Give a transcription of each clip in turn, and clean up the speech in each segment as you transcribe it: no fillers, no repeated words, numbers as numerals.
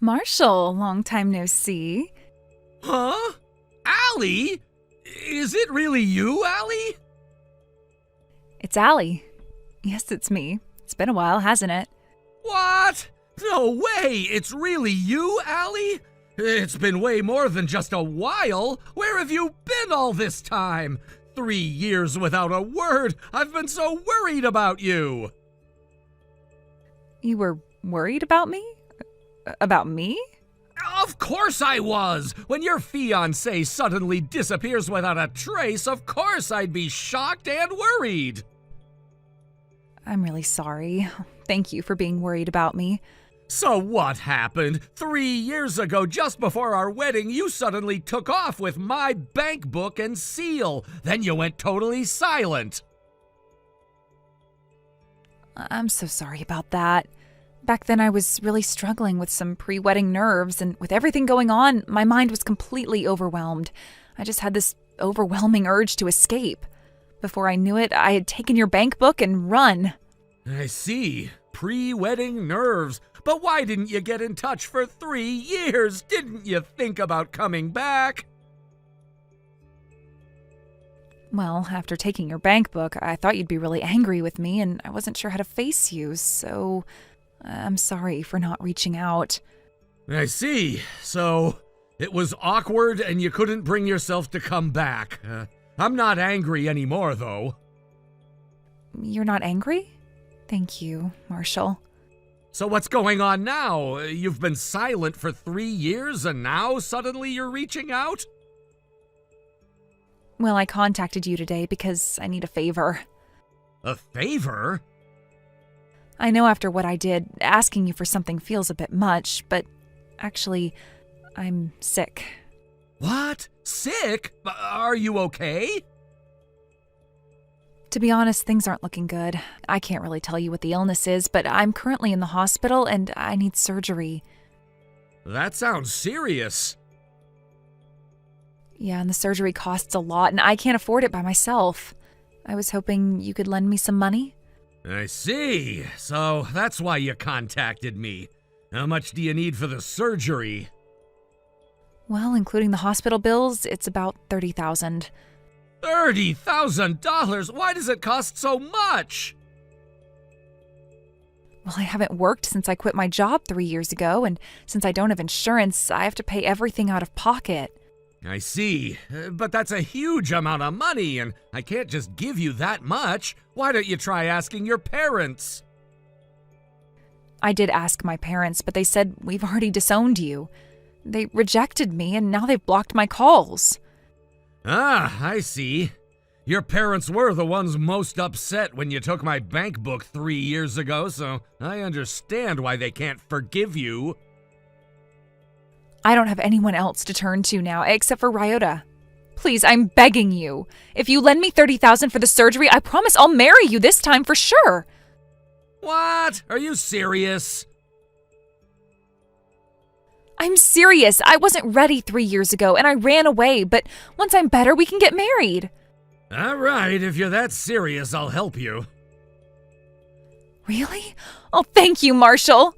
Marshall, long time no see. Huh? Allie? Is it really you, Allie? It's Allie. Yes, it's me. It's been a while, hasn't it? What? No way! It's really you, Allie? It's been way more than just a while. Where have you been all this time? 3 years without a word. I've been so worried about you. You were worried about me? About me? Of course I was! When your fiancé suddenly disappears without a trace, of course I'd be shocked and worried. I'm really sorry. Thank you for being worried about me. So what happened? 3 years ago, just before our wedding, you suddenly took off with my bank book and seal. Then you went totally silent. I'm so sorry about that. Back then I was really struggling with some pre-wedding nerves, and with everything going on, my mind was completely overwhelmed. I just had this overwhelming urge to escape. Before I knew it, I had taken your bank book and run. I see. Pre-wedding nerves. But why didn't you get in touch for 3 years? Didn't you think about coming back? Well, after taking your bank book, I thought you'd be really angry with me, and I wasn't sure how to face you, so I'm sorry for not reaching out. I see. So it was awkward and you couldn't bring yourself to come back. I'm not angry anymore, though. You're not angry? Thank you, Marshall. So what's going on now? You've been silent for 3 years and now suddenly you're reaching out? Well, I contacted you today because I need a favor. A favor? I know after what I did, asking you for something feels a bit much, but actually, I'm sick. What? Sick? Are you okay? To be honest, things aren't looking good. I can't really tell you what the illness is, but I'm currently in the hospital and I need surgery. That sounds serious. Yeah, and the surgery costs a lot, and I can't afford it by myself. I was hoping you could lend me some money. I see. So that's why you contacted me. How much do you need for the surgery? Well, including the hospital bills, it's about $30,000. $30,000? Why does it cost so much? Well, I haven't worked since I quit my job 3 years ago, and since I don't have insurance, I have to pay everything out of pocket. I see. But that's a huge amount of money, and I can't just give you that much. Why don't you try asking your parents? I did ask my parents, but they said we've already disowned you. They rejected me, and now they've blocked my calls. Ah, I see. Your parents were the ones most upset when you took my bank book 3 years ago, so I understand why they can't forgive you. I don't have anyone else to turn to now, except for Ryota. Please, I'm begging you. If you lend me $30,000 for the surgery, I promise I'll marry you this time for sure. What? Are you serious? I'm serious. I wasn't ready 3 years ago, and I ran away, but once I'm better, we can get married. All right, if you're that serious, I'll help you. Really? Oh, thank you, Marshall.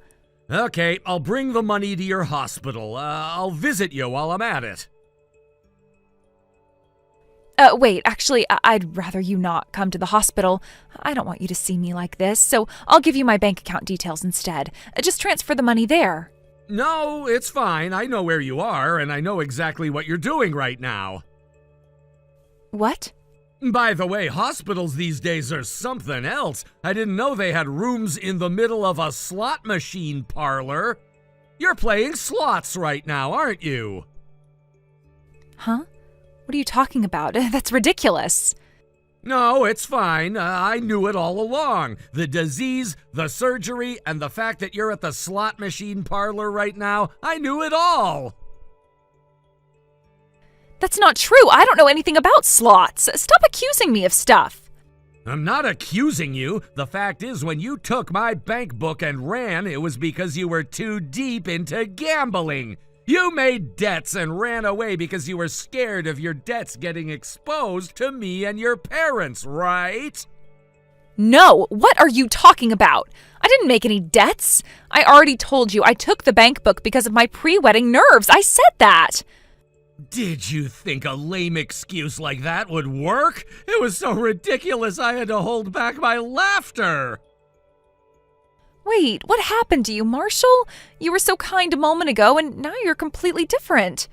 Okay, I'll bring the money to your hospital. I'll visit you while I'm at it. Wait, actually, I'd rather you not come to the hospital. I don't want you to see me like this, so I'll give you my bank account details instead. Just transfer the money there. No, it's fine. I know where you are, and I know exactly what you're doing right now. What? By the way, hospitals these days are something else. I didn't know they had rooms in the middle of a slot machine parlor. You're playing slots right now, aren't you? Huh? What are you talking about? That's ridiculous. No, it's fine. I knew it all along. The disease, the surgery, and the fact that you're at the slot machine parlor right now, I knew it all. That's not true. I don't know anything about slots. Stop accusing me of stuff. I'm not accusing you. The fact is, when you took my bank book and ran, it was because you were too deep into gambling. You made debts and ran away because you were scared of your debts getting exposed to me and your parents, right? No, what are you talking about? I didn't make any debts. I already told you I took the bank book because of my pre-wedding nerves. I said that. Did you think a lame excuse like that would work? It was so ridiculous I had to hold back my laughter. Wait, what happened to you, Marshall? You were so kind a moment ago, and now you're completely different.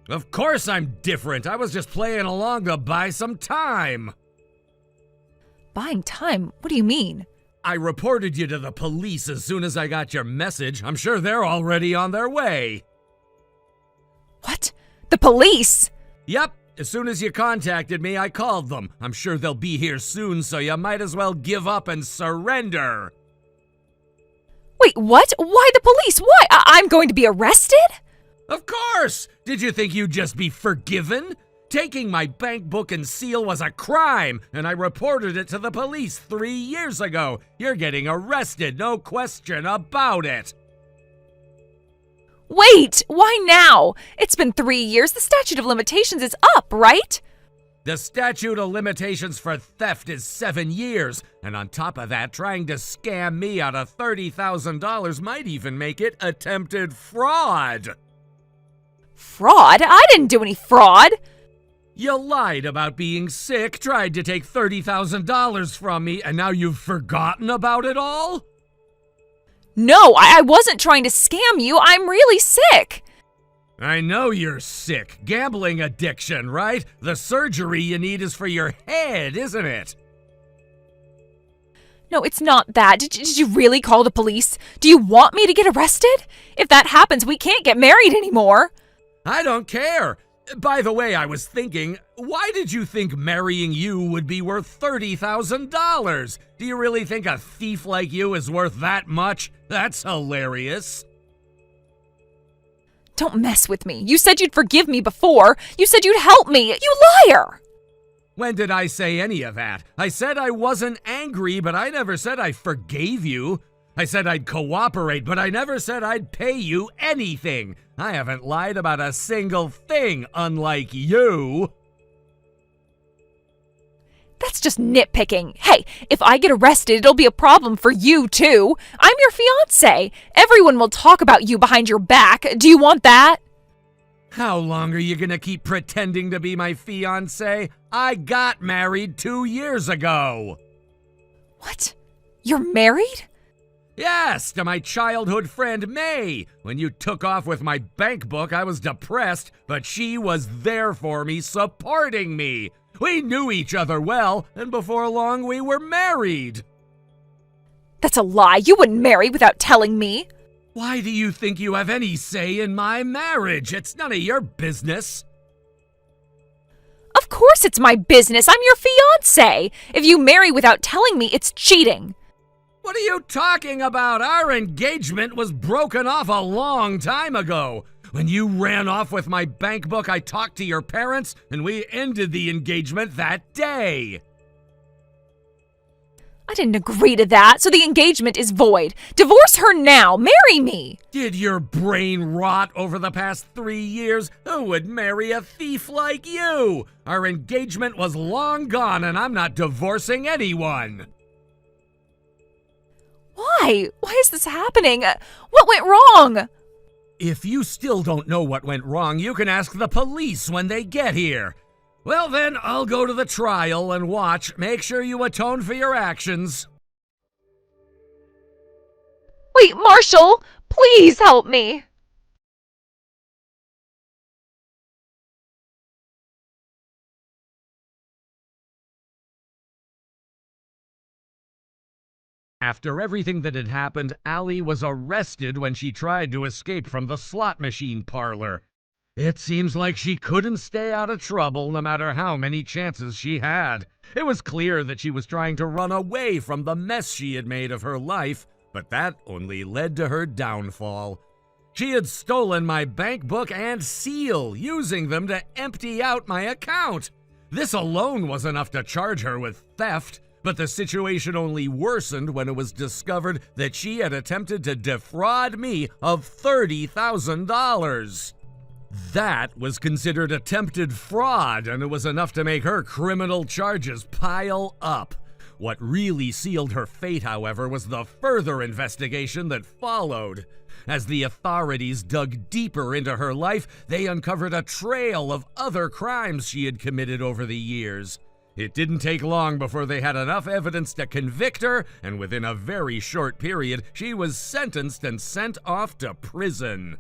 Of course I'm different. I was just playing along to buy some time. Buying time? What do you mean? I reported you to the police as soon as I got your message. I'm sure they're already on their way. What? The police? Yep. As soon as you contacted me, I called them. I'm sure they'll be here soon, so you might as well give up and surrender. Wait, what? Why the police? Why? I'm going to be arrested? Of course! Did you think you'd just be forgiven? Taking my bank book and seal was a crime, and I reported it to the police 3 years ago. You're getting arrested, no question about it. Wait, why now? It's been 3 years. The statute of limitations is up, right? The statute of limitations for theft is 7 years, and on top of that, trying to scam me out of $30,000 might even make it attempted fraud. Fraud? I didn't do any fraud. You lied about being sick, tried to take $30,000 from me, and now you've forgotten about it all? No, I wasn't trying to scam you. I'm really sick. I know you're sick. Gambling addiction, right? The surgery you need is for your head, isn't it? No, it's not that. Did you really call the police? Do you want me to get arrested? If that happens, we can't get married anymore. I don't care. By the way, I was thinking, why did you think marrying you would be worth $30,000? Do you really think a thief like you is worth that much? That's hilarious. Don't mess with me. You said you'd forgive me before. You said you'd help me. You liar! When did I say any of that? I said I wasn't angry, but I never said I forgave you. I said I'd cooperate, but I never said I'd pay you anything. I haven't lied about a single thing, unlike you. That's just nitpicking. Hey, if I get arrested, it'll be a problem for you, too. I'm your fiancé. Everyone will talk about you behind your back. Do you want that? How long are you gonna keep pretending to be my fiancé? I got married 2 years ago. What? You're married? Yes, to my childhood friend May. When you took off with my bank book, I was depressed, but she was there for me, supporting me. We knew each other well, and before long we were married. That's a lie. You wouldn't marry without telling me. Why do you think you have any say in my marriage? It's none of your business. Of course it's my business. I'm your fiancé. If you marry without telling me, it's cheating. What are you talking about? Our engagement was broken off a long time ago. When you ran off with my bank book, I talked to your parents, and we ended the engagement that day. I didn't agree to that, so the engagement is void. Divorce her now. Marry me. Did your brain rot over the past 3 years? Who would marry a thief like you? Our engagement was long gone, and I'm not divorcing anyone. Why? Why is this happening? What went wrong? If you still don't know what went wrong, you can ask the police when they get here. Well then, I'll go to the trial and watch. Make sure you atone for your actions. Wait, Marshall, please help me. After everything that had happened, Allie was arrested when she tried to escape from the slot machine parlor. It seems like she couldn't stay out of trouble no matter how many chances she had. It was clear that she was trying to run away from the mess she had made of her life, but that only led to her downfall. She had stolen my bank book and seal, using them to empty out my account. This alone was enough to charge her with theft. But the situation only worsened when it was discovered that she had attempted to defraud me of $30,000. That was considered attempted fraud, and it was enough to make her criminal charges pile up. What really sealed her fate, however, was the further investigation that followed. As the authorities dug deeper into her life, they uncovered a trail of other crimes she had committed over the years. It didn't take long before they had enough evidence to convict her, and within a very short period, she was sentenced and sent off to prison.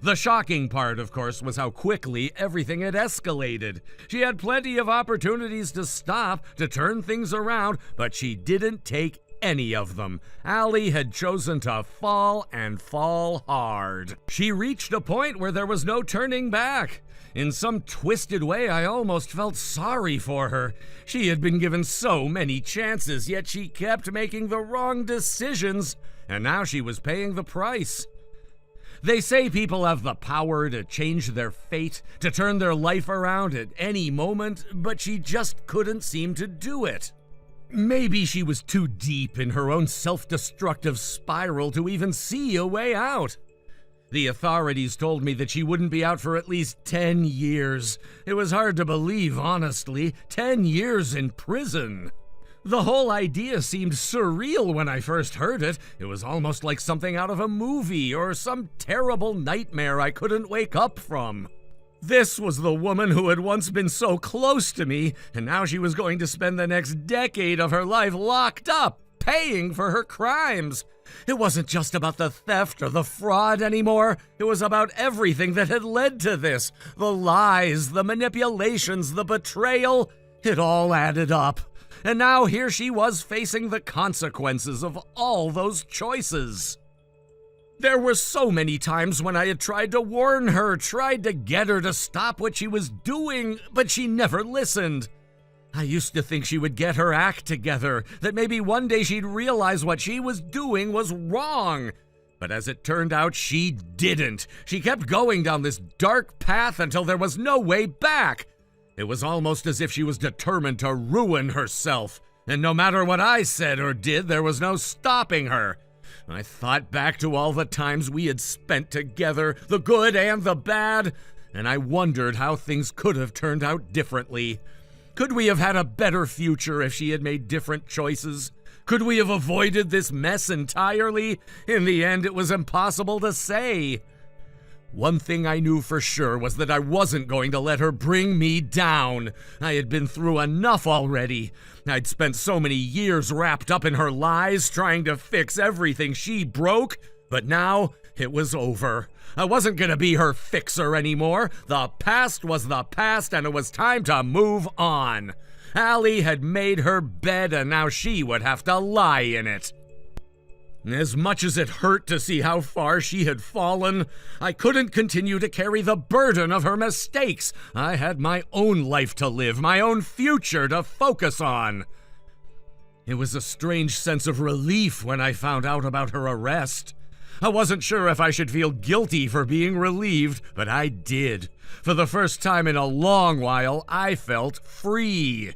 The shocking part, of course, was how quickly everything had escalated. She had plenty of opportunities to stop, to turn things around, but she didn't take any of them. Allie had chosen to fall and fall hard. She reached a point where there was no turning back. In some twisted way, I almost felt sorry for her. She had been given so many chances, yet she kept making the wrong decisions, and now she was paying the price. They say people have the power to change their fate, to turn their life around at any moment, but she just couldn't seem to do it. Maybe she was too deep in her own self-destructive spiral to even see a way out. The authorities told me that she wouldn't be out for at least 10 years. It was hard to believe, honestly. 10 years in prison. The whole idea seemed surreal when I first heard it. It was almost like something out of a movie or some terrible nightmare I couldn't wake up from. This was the woman who had once been so close to me, and now she was going to spend the next decade of her life locked up, paying for her crimes. It wasn't just about the theft or the fraud anymore. It was about everything that had led to this. The lies, the manipulations, the betrayal. It all added up. And now here she was facing the consequences of all those choices. There were so many times when I had tried to warn her, tried to get her to stop what she was doing, but she never listened. I used to think she would get her act together, that maybe one day she'd realize what she was doing was wrong. But as it turned out, she didn't. She kept going down this dark path until there was no way back. It was almost as if she was determined to ruin herself, and no matter what I said or did, there was no stopping her. I thought back to all the times we had spent together, the good and the bad, and I wondered how things could have turned out differently. Could we have had a better future if she had made different choices? Could we have avoided this mess entirely? In the end, it was impossible to say. One thing I knew for sure was that I wasn't going to let her bring me down. I had been through enough already. I'd spent so many years wrapped up in her lies, trying to fix everything she broke, but now it was over. I wasn't going to be her fixer anymore. The past was the past, and it was time to move on. Allie had made her bed, and now she would have to lie in it. As much as it hurt to see how far she had fallen, I couldn't continue to carry the burden of her mistakes. I had my own life to live, my own future to focus on. It was a strange sense of relief when I found out about her arrest. I wasn't sure if I should feel guilty for being relieved, but I did. For the first time in a long while, I felt free.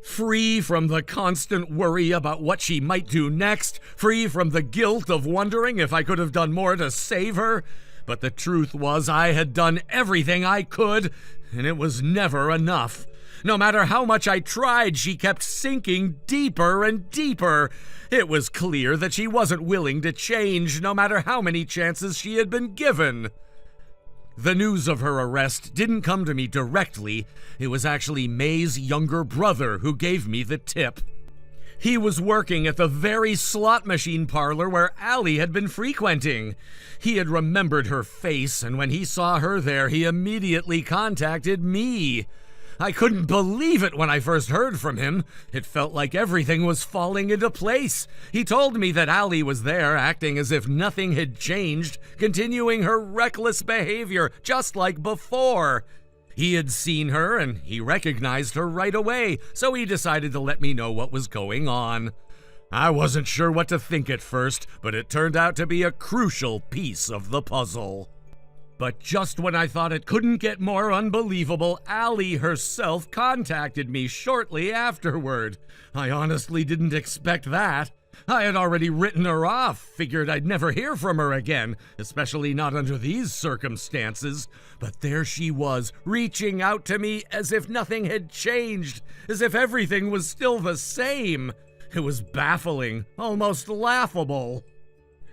Free from the constant worry about what she might do next, free from the guilt of wondering if I could have done more to save her. But the truth was I had done everything I could, and it was never enough. No matter how much I tried, she kept sinking deeper and deeper. It was clear that she wasn't willing to change, no matter how many chances she had been given. The news of her arrest didn't come to me directly. It was actually May's younger brother who gave me the tip. He was working at the very slot machine parlor where Allie had been frequenting. He had remembered her face, and when he saw her there, he immediately contacted me. I couldn't believe it when I first heard from him. It felt like everything was falling into place. He told me that Allie was there, acting as if nothing had changed, continuing her reckless behavior just like before. He had seen her, and he recognized her right away, so he decided to let me know what was going on. I wasn't sure what to think at first, but it turned out to be a crucial piece of the puzzle. But just when I thought it couldn't get more unbelievable, Allie herself contacted me shortly afterward. I honestly didn't expect that. I had already written her off, figured I'd never hear from her again, especially not under these circumstances. But there she was, reaching out to me as if nothing had changed, as if everything was still the same. It was baffling, almost laughable.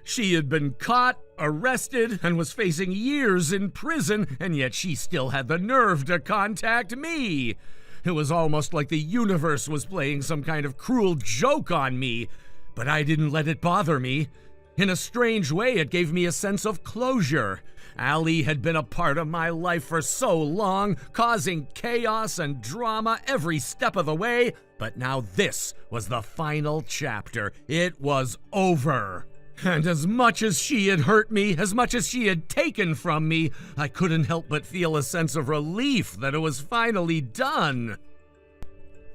She had been caught, arrested, and was facing years in prison, and yet she still had the nerve to contact me. It was almost like the universe was playing some kind of cruel joke on me. But I didn't let it bother me. In a strange way, it gave me a sense of closure. Allie had been a part of my life for so long, causing chaos and drama every step of the way, but now this was the final chapter. It was over. And as much as she had hurt me, as much as she had taken from me, I couldn't help but feel a sense of relief that it was finally done.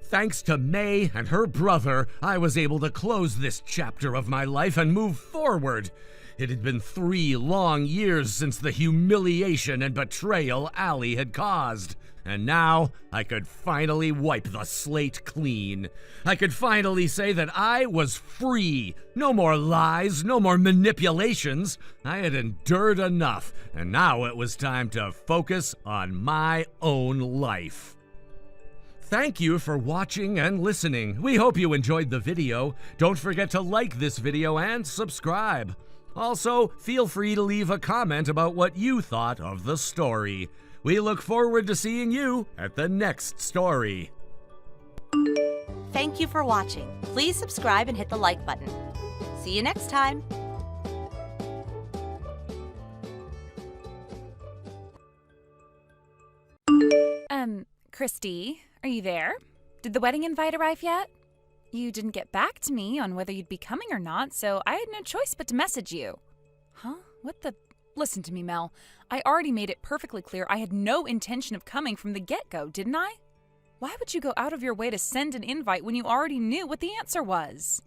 Thanks to May and her brother, I was able to close this chapter of my life and move forward. It had been 3 long years since the humiliation and betrayal Allie had caused. And now I could finally wipe the slate clean. I could finally say that I was free. No more lies, no more manipulations. I had endured enough, and now it was time to focus on my own life. Thank you for watching and listening. We hope you enjoyed the video. Don't forget to like this video and subscribe. Also, feel free to leave a comment about what you thought of the story. We look forward to seeing you at the next story. Thank you for watching. Please subscribe and hit the like button. See you next time. Christy, are you there? Did the wedding invite arrive yet? You didn't get back to me on whether you'd be coming or not, so I had no choice but to message you. Huh? What the? Listen to me, Mel. I already made it perfectly clear I had no intention of coming from the get-go, didn't I? Why would you go out of your way to send an invite when you already knew what the answer was?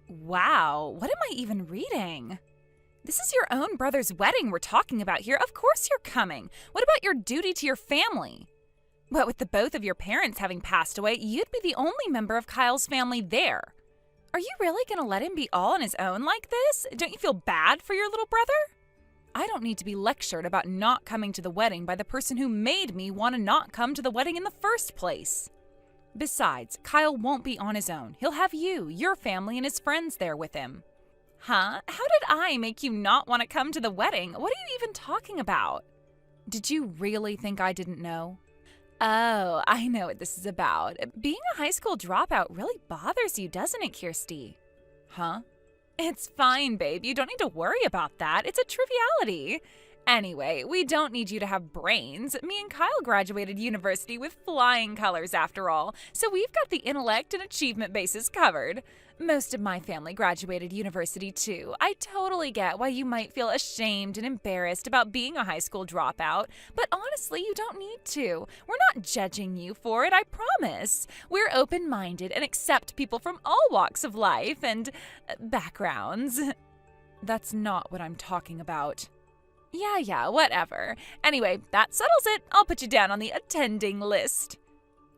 Wow, what am I even reading? This is your own brother's wedding we're talking about here. Of course you're coming. What about your duty to your family? What with the both of your parents having passed away, you'd be the only member of Kyle's family there. Are you really going to let him be all on his own like this? Don't you feel bad for your little brother? I don't need to be lectured about not coming to the wedding by the person who made me want to not come to the wedding in the first place. Besides, Kyle won't be on his own. He'll have you, your family, and his friends there with him. Huh? How did I make you not want to come to the wedding? What are you even talking about? Did you really think I didn't know? Oh, I know what this is about. Being a high school dropout really bothers you, doesn't it, Kirsty? Huh? It's fine, babe. You don't need to worry about that. It's a triviality. Anyway, we don't need you to have brains. Me and Kyle graduated university with flying colors after all, so we've got the intellect and achievement bases covered. Most of my family graduated university too. I totally get why you might feel ashamed and embarrassed about being a high school dropout, but honestly, you don't need to. We're not judging you for it, I promise. We're open-minded and accept people from all walks of life and backgrounds. That's not what I'm talking about. Yeah, whatever. Anyway, that settles it. I'll put you down on the attending list.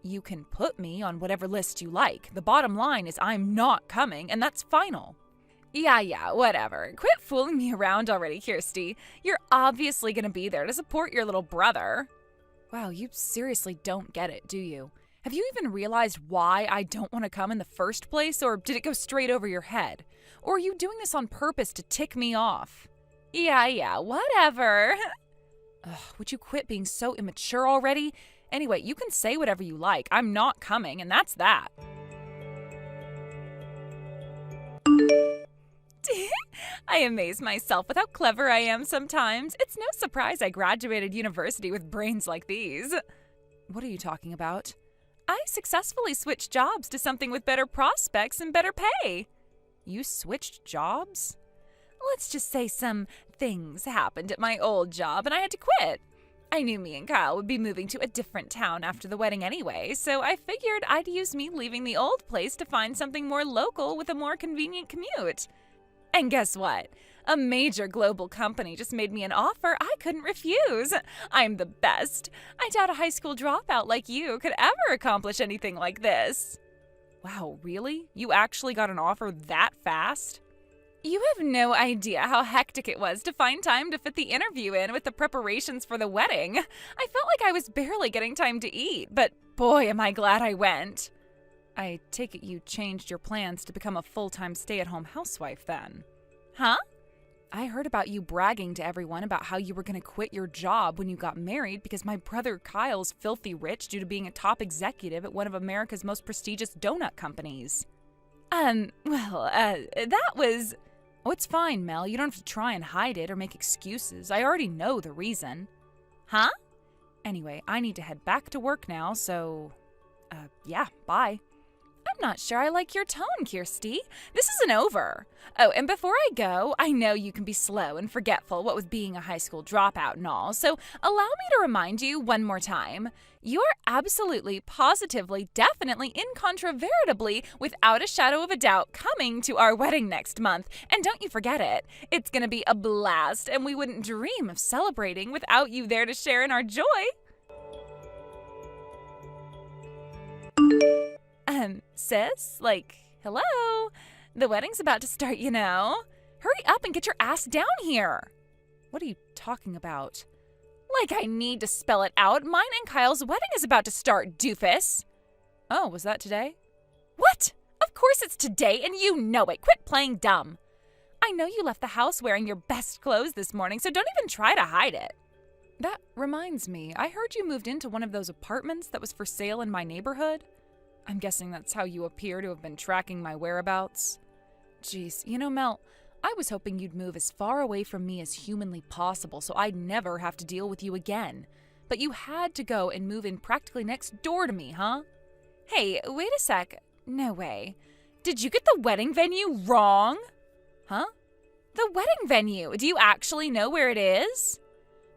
You can put me on whatever list you like. The bottom line is I'm not coming, and that's final. Yeah, whatever. Quit fooling me around already, Kirsty. You're obviously going to be there to support your little brother. Wow, you seriously don't get it, do you? Have you even realized why I don't want to come in the first place, or did it go straight over your head? Or are you doing this on purpose to tick me off? Yeah, whatever. Ugh, would you quit being so immature already? Anyway, you can say whatever you like. I'm not coming, and that's that. I amaze myself with how clever I am sometimes. It's no surprise I graduated university with brains like these. What are you talking about? I successfully switched jobs to something with better prospects and better pay. You switched jobs? Let's just say some things happened at my old job and I had to quit. I knew me and Kyle would be moving to a different town after the wedding anyway, so I figured I'd use me leaving the old place to find something more local with a more convenient commute. And guess what? A major global company just made me an offer I couldn't refuse. I'm the best. I doubt a high school dropout like you could ever accomplish anything like this. Wow, really? You actually got an offer that fast? You have no idea how hectic it was to find time to fit the interview in with the preparations for the wedding. I felt like I was barely getting time to eat, but boy, am I glad I went. I take it you changed your plans to become a full-time stay-at-home housewife then. Huh? I heard about you bragging to everyone about how you were going to quit your job when you got married because my brother Kyle's filthy rich due to being a top executive at one of America's most prestigious donut companies. That was... Oh, it's fine, Mel. You don't have to try and hide it or make excuses. I already know the reason. Huh? Anyway, I need to head back to work now, so... yeah, bye. I'm not sure I like your tone, Kirsty. This isn't over. Oh, and before I go, I know you can be slow and forgetful what with being a high school dropout and all, so allow me to remind you one more time. You're absolutely, positively, definitely, incontrovertibly, without a shadow of a doubt, coming to our wedding next month. And don't you forget it. It's gonna be a blast, and we wouldn't dream of celebrating without you there to share in our joy. Sis? Hello? The wedding's about to start, you know. Hurry up and get your ass down here. What are you talking about? Like I need to spell it out. Mine and Kyle's wedding is about to start, doofus. Oh, was that today? What? Of course it's today, and you know it. Quit playing dumb. I know you left the house wearing your best clothes this morning, so don't even try to hide it. That reminds me, I heard you moved into one of those apartments that was for sale in my neighborhood. I'm guessing that's how you appear to have been tracking my whereabouts. Jeez, you know, Mel, I was hoping you'd move as far away from me as humanly possible so I'd never have to deal with you again. But you had to go and move in practically next door to me, huh? Hey, wait a sec. No way. Did you get the wedding venue wrong? Huh? The wedding venue. Do you actually know where it is?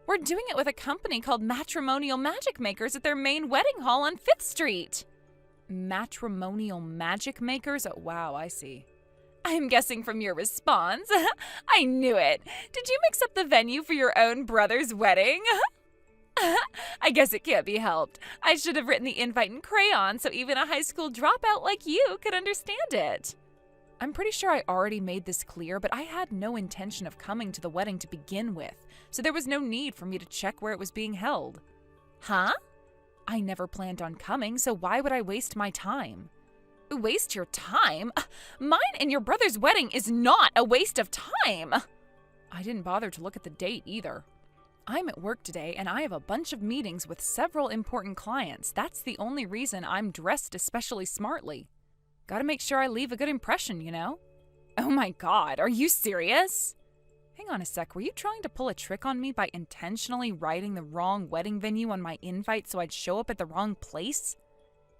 We're doing it with a company called Matrimonial Magic Makers at their main wedding hall on 5th Street. Matrimonial Magic Makers? Oh, wow, I see. I'm guessing from your response. I knew it. Did you mix up the venue for your own brother's wedding? I guess it can't be helped. I should have written the invite in crayon so even a high school dropout like you could understand it. I'm pretty sure I already made this clear, but I had no intention of coming to the wedding to begin with, so there was no need for me to check where it was being held. Huh? I never planned on coming, so why would I waste my time? Waste your time? Mine and your brother's wedding is not a waste of time. I didn't bother to look at the date either. I'm at work today and I have a bunch of meetings with several important clients. That's the only reason I'm dressed especially smartly. Gotta make sure I leave a good impression, you know? Oh my God, are you serious? Hang on a sec, were you trying to pull a trick on me by intentionally writing the wrong wedding venue on my invite so I'd show up at the wrong place?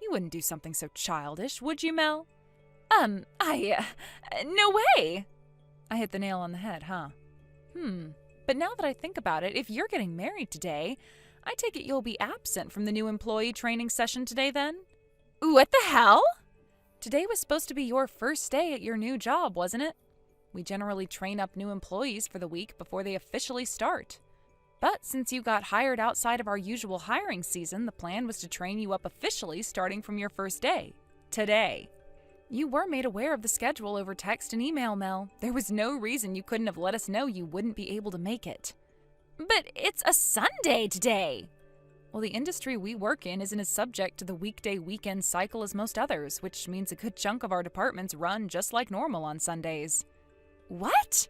You wouldn't do something so childish, would you, Mel? No way! I hit the nail on the head, huh? But now that I think about it, if you're getting married today, I take it you'll be absent from the new employee training session today then? What the hell? Today was supposed to be your first day at your new job, wasn't it? We generally train up new employees for the week before they officially start. But since you got hired outside of our usual hiring season, the plan was to train you up officially starting from your first day, today. You were made aware of the schedule over text and email, Mel. There was no reason you couldn't have let us know you wouldn't be able to make it. But it's a Sunday today! Well, the industry we work in isn't as subject to the weekday-weekend cycle as most others, which means a good chunk of our departments run just like normal on Sundays. What?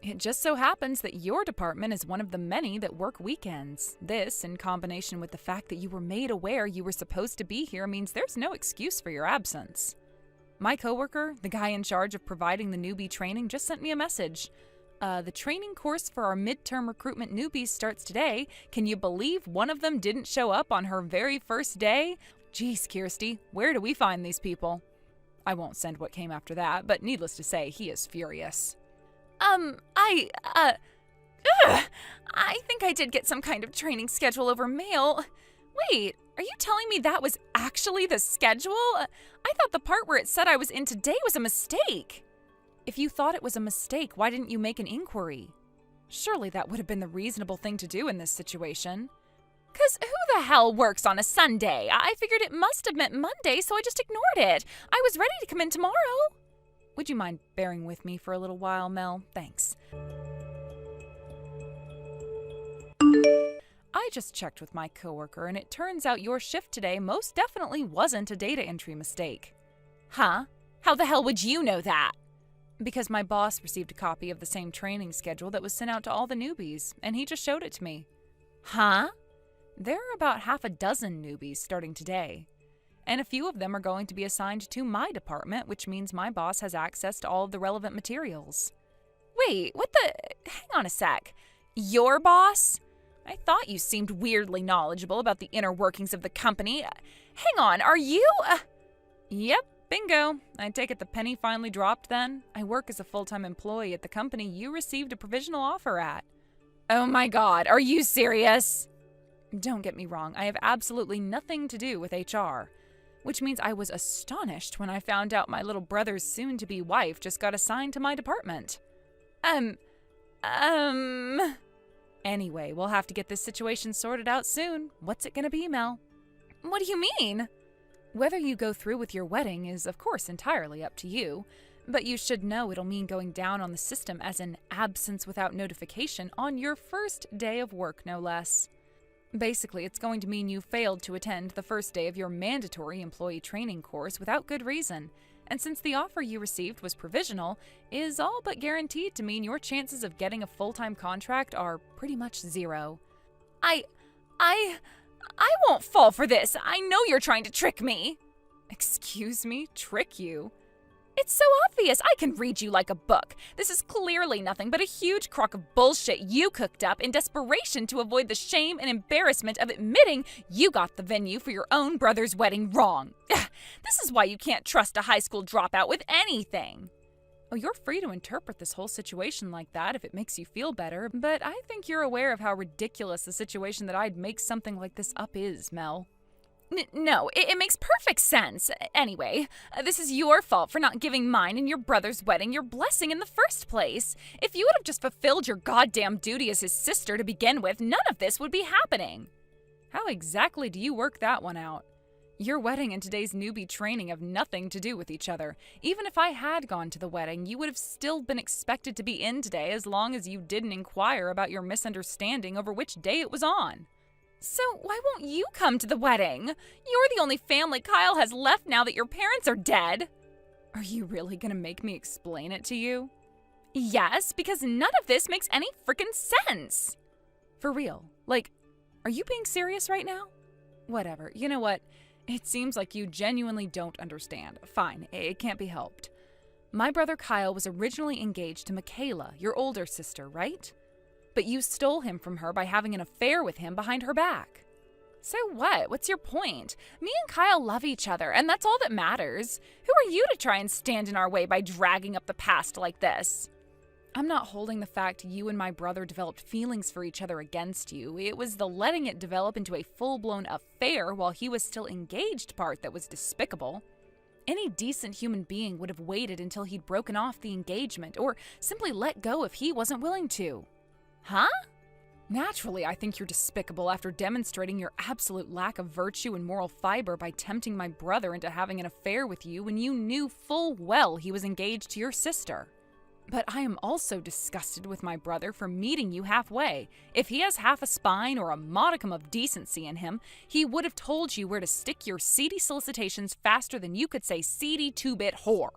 It just so happens that your department is one of the many that work weekends. This, in combination with the fact that you were made aware you were supposed to be here, means there's no excuse for your absence. My coworker, the guy in charge of providing the newbie training, just sent me a message. The training course for our midterm recruitment newbies starts today. Can you believe one of them didn't show up on her very first day? Geez, Kirsty, where do we find these people? I won't send what came after that, but needless to say, he is furious. I think I did get some kind of training schedule over mail. Wait, are you telling me that was actually the schedule? I thought the part where it said I was in today was a mistake. If you thought it was a mistake, why didn't you make an inquiry? Surely that would have been the reasonable thing to do in this situation. 'Cause who the hell works on a Sunday? I figured it must have meant Monday, so I just ignored it. I was ready to come in tomorrow. Would you mind bearing with me for a little while, Mel? Thanks. I just checked with my coworker, and it turns out your shift today most definitely wasn't a data entry mistake. Huh? How the hell would you know that? Because my boss received a copy of the same training schedule that was sent out to all the newbies, and he just showed it to me. Huh? There are about half a dozen newbies starting today, and a few of them are going to be assigned to my department, which means my boss has access to all of the relevant materials. Wait, what the? Hang on a sec. Your boss? I thought you seemed weirdly knowledgeable about the inner workings of the company. Hang on, are you? Yep, bingo. I take it the penny finally dropped then? I work as a full-time employee at the company you received a provisional offer at. Oh my god, are you serious? Don't get me wrong, I have absolutely nothing to do with HR. Which means I was astonished when I found out my little brother's soon-to-be wife just got assigned to my department. Anyway, we'll have to get this situation sorted out soon. What's it gonna be, Mel? What do you mean? Whether you go through with your wedding is, of course, entirely up to you, but you should know it'll mean going down on the system as an absence without notification on your first day of work, no less. Basically, it's going to mean you failed to attend the first day of your mandatory employee training course without good reason, and since the offer you received was provisional, is all but guaranteed to mean your chances of getting a full-time contract are pretty much zero. I won't fall for this. I know you're trying to trick me. Excuse me? Trick you? It's so obvious. I can read you like a book. This is clearly nothing but a huge crock of bullshit you cooked up in desperation to avoid the shame and embarrassment of admitting you got the venue for your own brother's wedding wrong. This is why you can't trust a high school dropout with anything. Oh, you're free to interpret this whole situation like that if it makes you feel better, but I think you're aware of how ridiculous the situation that I'd make something like this up is, Mel. No, it makes perfect sense. Anyway, this is your fault for not giving mine and your brother's wedding your blessing in the first place. If you would have just fulfilled your goddamn duty as his sister to begin with, none of this would be happening. How exactly do you work that one out? Your wedding and today's newbie training have nothing to do with each other. Even if I had gone to the wedding, you would have still been expected to be in today as long as you didn't inquire about your misunderstanding over which day it was on. So why won't you come to the wedding? You're the only family Kyle has left now that your parents are dead. Are you really gonna make me explain it to you? Yes, because none of this makes any frickin' sense. For real. Like, are you being serious right now? Whatever. You know what? It seems like you genuinely don't understand. Fine, it can't be helped. My brother Kyle was originally engaged to Michaela, your older sister, right? But you stole him from her by having an affair with him behind her back. So what? What's your point? Me and Kyle love each other, and that's all that matters. Who are you to try and stand in our way by dragging up the past like this? I'm not holding the fact you and my brother developed feelings for each other against you. It was the letting it develop into a full-blown affair while he was still engaged part that was despicable. Any decent human being would have waited until he'd broken off the engagement, or simply let go if he wasn't willing to. Huh? Naturally, I think you're despicable after demonstrating your absolute lack of virtue and moral fiber by tempting my brother into having an affair with you when you knew full well he was engaged to your sister. But I am also disgusted with my brother for meeting you halfway. If he has half a spine or a modicum of decency in him, he would have told you where to stick your seedy solicitations faster than you could say seedy two-bit whore.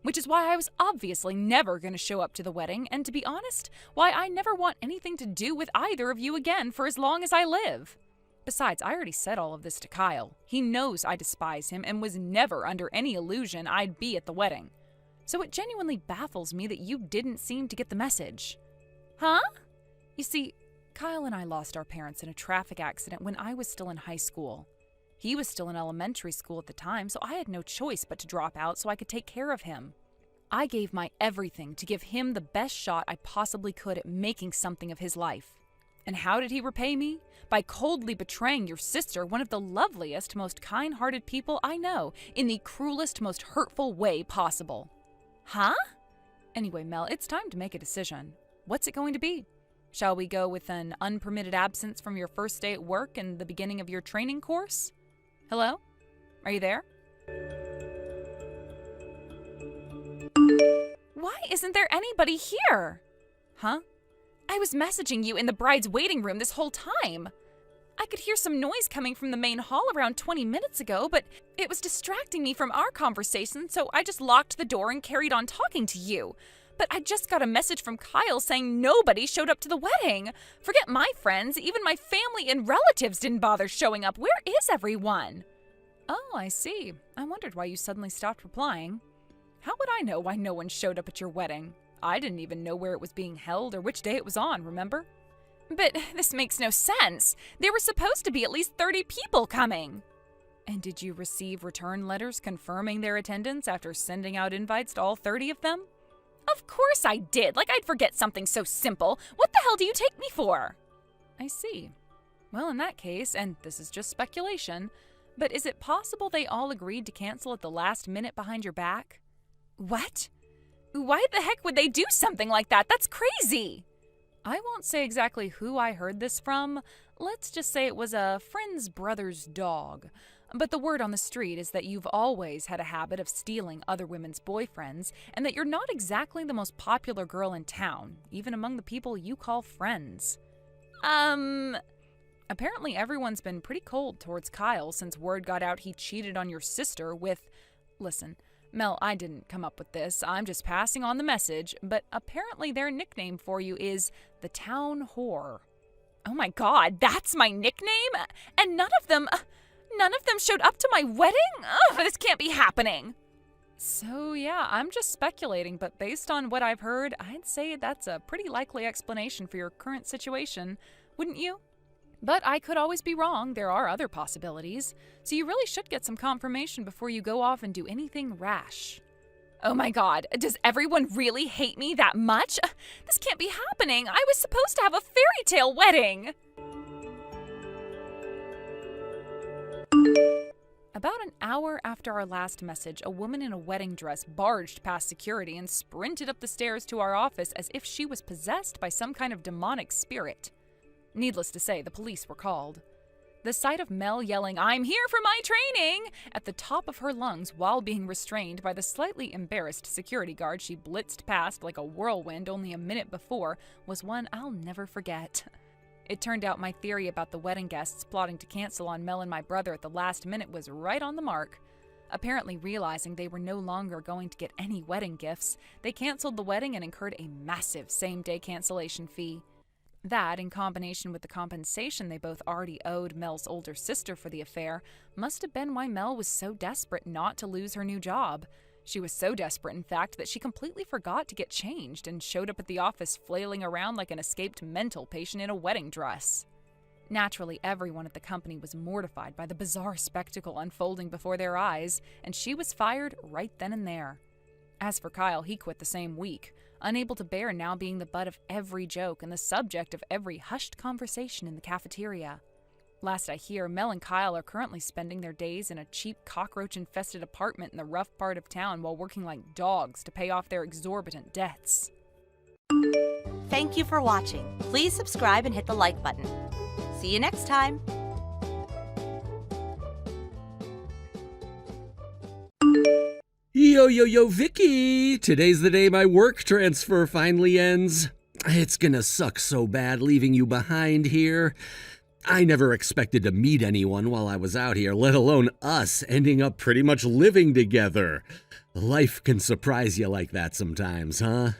Which is why I was obviously never going to show up to the wedding, and to be honest, why I never want anything to do with either of you again for as long as I live. Besides, I already said all of this to Kyle. He knows I despise him and was never under any illusion I'd be at the wedding. So it genuinely baffles me that you didn't seem to get the message. Huh? You see, Kyle and I lost our parents in a traffic accident when I was still in high school. He was still in elementary school at the time, so I had no choice but to drop out so I could take care of him. I gave my everything to give him the best shot I possibly could at making something of his life. And how did he repay me? By coldly betraying your sister, one of the loveliest, most kind-hearted people I know, in the cruelest, most hurtful way possible. Huh? Anyway, Mel, it's time to make a decision. What's it going to be? Shall we go with an unpermitted absence from your first day at work and the beginning of your training course? Hello? Are you there? Why isn't there anybody here? Huh? I was messaging you in the bride's waiting room this whole time. I could hear some noise coming from the main hall around 20 minutes ago, but it was distracting me from our conversation, so I just locked the door and carried on talking to you. But I just got a message from Kyle saying nobody showed up to the wedding. Forget my friends, even my family and relatives didn't bother showing up. Where is everyone? Oh, I see. I wondered why you suddenly stopped replying. How would I know why no one showed up at your wedding? I didn't even know where it was being held or which day it was on, remember? But this makes no sense. There were supposed to be at least 30 people coming. And did you receive return letters confirming their attendance after sending out invites to all 30 of them? Of course I did. Like I'd forget something so simple. What the hell do you take me for? I see. Well, in that case, and this is just speculation, but is it possible they all agreed to cancel at the last minute behind your back? What? Why the heck would they do something like that? That's crazy! I won't say exactly who I heard this from. Let's just say it was a friend's brother's dog. But the word on the street is that you've always had a habit of stealing other women's boyfriends, and that you're not exactly the most popular girl in town, even among the people you call friends. Apparently everyone's been pretty cold towards Kyle since word got out he cheated on your sister with... Listen, Mel, I didn't come up with this. I'm just passing on the message, but apparently their nickname for you is the Town Whore. Oh my god, that's my nickname? And none of them showed up to my wedding? Ugh, this can't be happening. So yeah, I'm just speculating, but based on what I've heard, I'd say that's a pretty likely explanation for your current situation, wouldn't you? But I could always be wrong. There are other possibilities. So you really should get some confirmation before you go off and do anything rash. Oh my god, does everyone really hate me that much? This can't be happening. I was supposed to have a fairy tale wedding. About an hour after our last message, a woman in a wedding dress barged past security and sprinted up the stairs to our office as if she was possessed by some kind of demonic spirit. Needless to say, the police were called. The sight of Mel yelling, "I'm here for my training!" at the top of her lungs while being restrained by the slightly embarrassed security guard she blitzed past like a whirlwind only a minute before was one I'll never forget. It turned out my theory about the wedding guests plotting to cancel on Mel and my brother at the last minute was right on the mark. Apparently realizing they were no longer going to get any wedding gifts, they canceled the wedding and incurred a massive same-day cancellation fee. That, in combination with the compensation they both already owed Mel's older sister for the affair, must have been why Mel was so desperate not to lose her new job. She was so desperate, in fact, that she completely forgot to get changed and showed up at the office flailing around like an escaped mental patient in a wedding dress. Naturally, everyone at the company was mortified by the bizarre spectacle unfolding before their eyes, and she was fired right then and there. As for Kyle, he quit the same week, unable to bear now being the butt of every joke and the subject of every hushed conversation in the cafeteria. Last I hear, Mel and Kyle are currently spending their days in a cheap cockroach-infested apartment in the rough part of town while working like dogs to pay off their exorbitant debts. Thank you for watching. Please subscribe and hit the like button. See you next time. Yo, Vicky! Today's the day my work transfer finally ends. It's gonna suck so bad leaving you behind here. I never expected to meet anyone while I was out here, let alone us ending up pretty much living together. Life can surprise you like that sometimes, huh?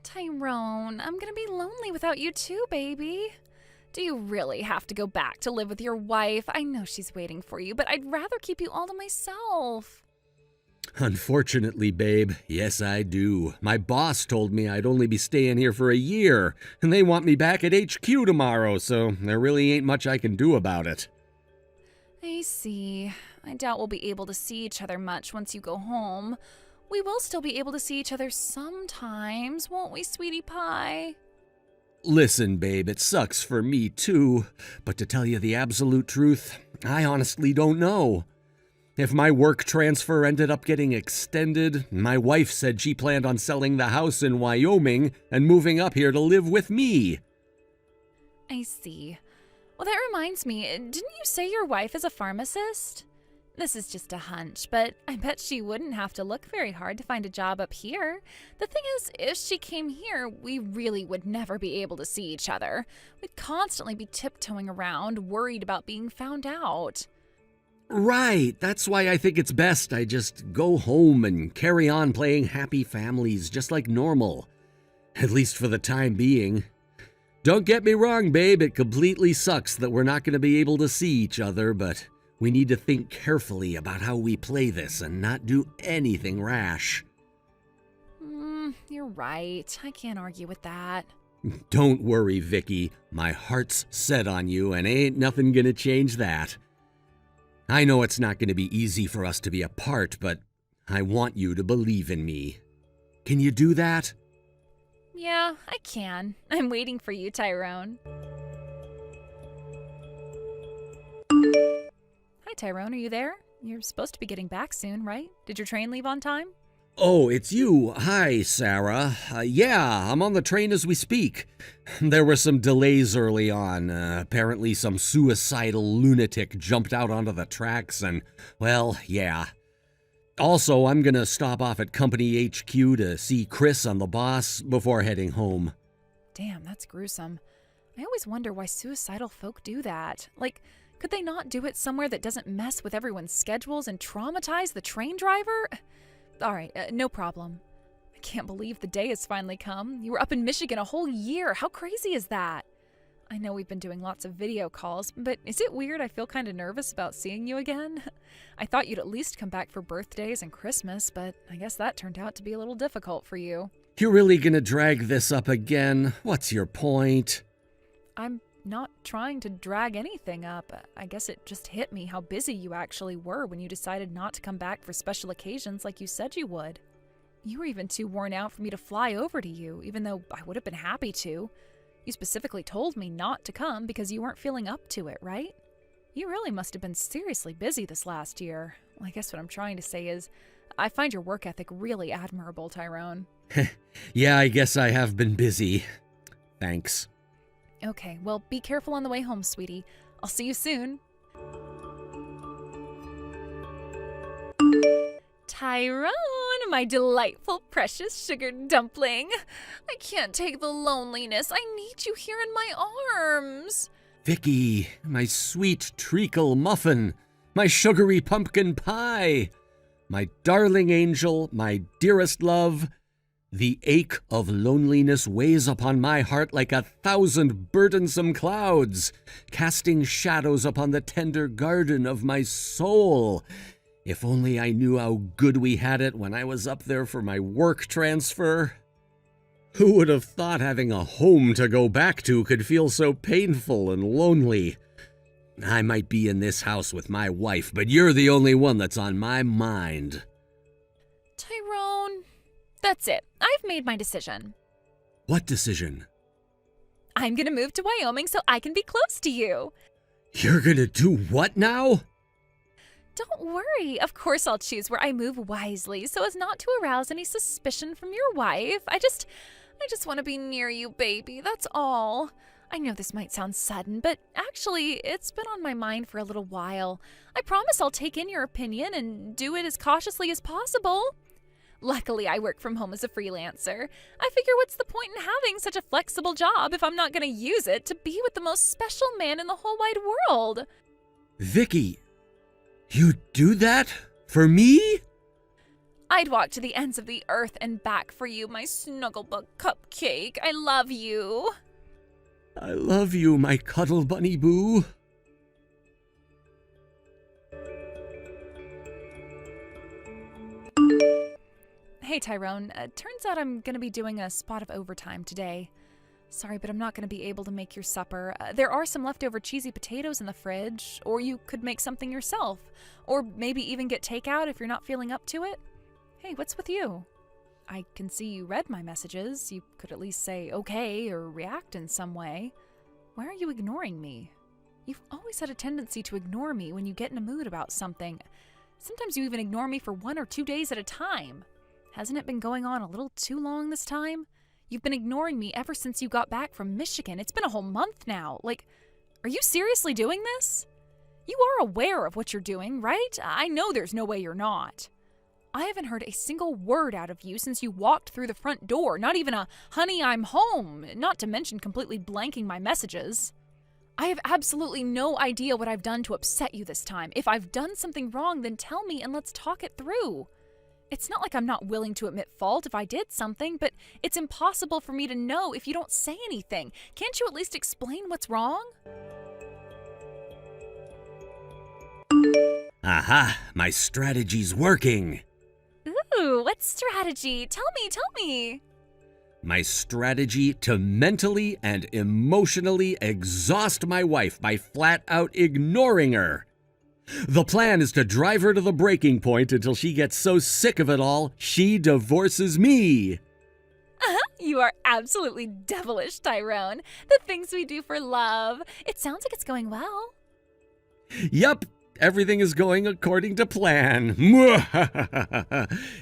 Tyrone, I'm gonna be lonely without you too, baby. Do you really have to go back to live with your wife? I know she's waiting for you, but I'd rather keep you all to myself. Unfortunately, babe, yes I do. My boss told me I'd only be staying here for a year, and they want me back at HQ tomorrow, so there really ain't much I can do about it. I see. I doubt we'll be able to see each other much once you go home. We will still be able to see each other sometimes, won't we, sweetie pie? Listen, babe, it sucks for me too, but to tell you the absolute truth, I honestly don't know. If my work transfer ended up getting extended, my wife said she planned on selling the house in Wyoming and moving up here to live with me. I see. Well, that reminds me, didn't you say your wife is a pharmacist? This is just a hunch, but I bet she wouldn't have to look very hard to find a job up here. The thing is, if she came here, we really would never be able to see each other. We'd constantly be tiptoeing around, worried about being found out. Right, that's why I think it's best I just go home and carry on playing happy families just like normal. At least for the time being. Don't get me wrong, babe, it completely sucks that we're not going to be able to see each other, but we need to think carefully about how we play this and not do anything rash. You're right. I can't argue with that. Don't worry, Vicky. My heart's set on you and ain't nothing gonna change that. I know it's not gonna be easy for us to be apart, but I want you to believe in me. Can you do that? Yeah, I can. I'm waiting for you, Tyrone. Hi, Tyrone. Are you there? You're supposed to be getting back soon, right? Did your train leave on time? Oh, it's you. Hi, Sarah. Yeah, I'm on the train as we speak. There were some delays early on. Apparently some suicidal lunatic jumped out onto the tracks and, well, yeah. Also, I'm gonna stop off at Company HQ to see Chris and the boss before heading home. Damn, that's gruesome. I always wonder why suicidal folk do that. Like, could they not do it somewhere that doesn't mess with everyone's schedules and traumatize the train driver? All right, no problem. I can't believe the day has finally come. You were up in Michigan a whole year. How crazy is that? I know we've been doing lots of video calls, but is it weird I feel kind of nervous about seeing you again? I thought you'd at least come back for birthdays and Christmas, but I guess that turned out to be a little difficult for you. You're really gonna drag this up again? What's your point? I'm not trying to drag anything up. I guess it just hit me how busy you actually were when you decided not to come back for special occasions like you said you would. You were even too worn out for me to fly over to you, even though I would have been happy to. You specifically told me not to come because you weren't feeling up to it, right? You really must have been seriously busy this last year. I guess what I'm trying to say is, I find your work ethic really admirable, Tyrone. Yeah, I guess I have been busy. Thanks. Okay, well, be careful on the way home, sweetie. I'll see you soon. Tyrone, my delightful, precious sugar dumpling. I can't take the loneliness. I need you here in my arms. Vicky, my sweet treacle muffin, my sugary pumpkin pie, my darling angel, my dearest love. The ache of loneliness weighs upon my heart like 1,000 burdensome clouds, casting shadows upon the tender garden of my soul. If only I knew how good we had it when I was up there for my work transfer. Who would have thought having a home to go back to could feel so painful and lonely? I might be in this house with my wife, but you're the only one that's on my mind. Tyrone, that's it. I've made my decision. What decision? I'm gonna move to Wyoming so I can be close to you. You're gonna do what now? Don't worry. Of course I'll choose where I move wisely so as not to arouse any suspicion from your wife. I just want to be near you, baby. That's all. I know this might sound sudden, but actually, it's been on my mind for a little while. I promise I'll take in your opinion and do it as cautiously as possible. Luckily, I work from home as a freelancer. I figure what's the point in having such a flexible job if I'm not going to use it to be with the most special man in the whole wide world? Vicky, you do that? For me? I'd walk to the ends of the earth and back for you, my snugglebug cupcake. I love you. I love you, my cuddle bunny boo. Hey, Tyrone. Turns out I'm going to be doing a spot of overtime today. Sorry, but I'm not going to be able to make your supper. There are some leftover cheesy potatoes in the fridge, or you could make something yourself. Or maybe even get takeout if you're not feeling up to it. Hey, what's with you? I can see you read my messages. You could at least say okay or react in some way. Why are you ignoring me? You've always had a tendency to ignore me when you get in a mood about something. Sometimes you even ignore me for 1 or 2 days at a time. Hasn't it been going on a little too long this time? You've been ignoring me ever since you got back from Michigan. It's been a whole month now. Like, are you seriously doing this? You are aware of what you're doing, right? I know there's no way you're not. I haven't heard a single word out of you since you walked through the front door, not even a "honey, I'm home," not to mention completely blanking my messages. I have absolutely no idea what I've done to upset you this time. If I've done something wrong, then tell me and let's talk it through. It's not like I'm not willing to admit fault if I did something, but it's impossible for me to know if you don't say anything. Can't you at least explain what's wrong? Aha, my strategy's working. Ooh, what strategy? Tell me. My strategy to mentally and emotionally exhaust my wife by flat out ignoring her. The plan is to drive her to the breaking point until she gets so sick of it all, she divorces me. You are absolutely devilish, Tyrone. The things we do for love. It sounds like it's going well. Yep, everything is going according to plan.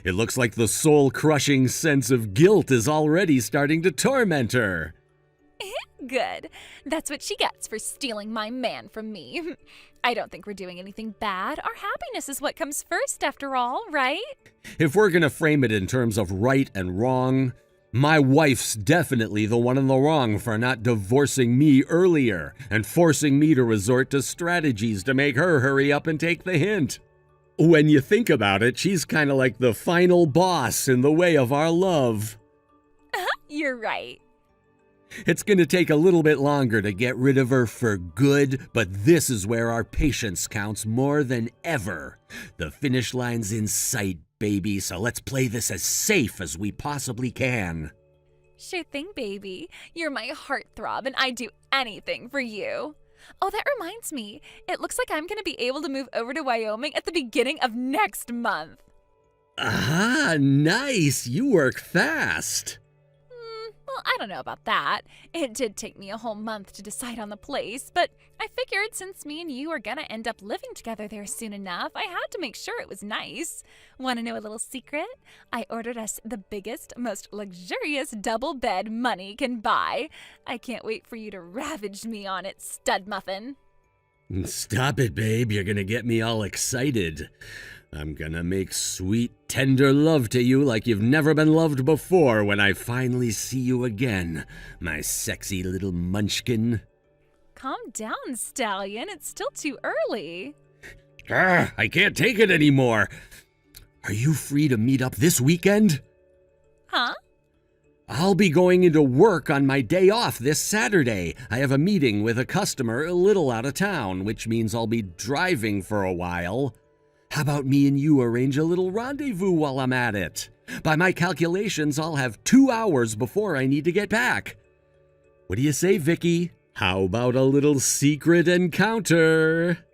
It looks like the soul-crushing sense of guilt is already starting to torment her. Good. That's what she gets for stealing my man from me. I don't think we're doing anything bad. Our happiness is what comes first, after all, right? If we're gonna frame it in terms of right and wrong, my wife's definitely the one in the wrong for not divorcing me earlier and forcing me to resort to strategies to make her hurry up and take the hint. When you think about it, she's kind of like the final boss in the way of our love. You're right. It's going to take a little bit longer to get rid of her for good, but this is where our patience counts more than ever. The finish line's in sight, baby, so let's play this as safe as we possibly can. Sure thing, baby. You're my heartthrob, and I'd do anything for you. Oh, that reminds me. It looks like I'm going to be able to move over to Wyoming at the beginning of next month. Ah, nice. You work fast. Well, I don't know about that. It did take me a whole month to decide on the place, but I figured since me and you are gonna end up living together there soon enough, I had to make sure it was nice. Want to know a little secret? I ordered us the biggest, most luxurious double bed money can buy. I can't wait for you to ravage me on it, stud muffin. Stop it, babe. You're gonna get me all excited. I'm gonna make sweet, tender love to you like you've never been loved before when I finally see you again, my sexy little munchkin. Calm down, stallion. It's still too early. I can't take it anymore. Are you free to meet up this weekend? Huh? I'll be going into work on my day off this Saturday. I have a meeting with a customer a little out of town, which means I'll be driving for a while. How about me and you arrange a little rendezvous while I'm at it? By my calculations, I'll have 2 hours before I need to get back. What do you say, Vicky? How about a little secret encounter?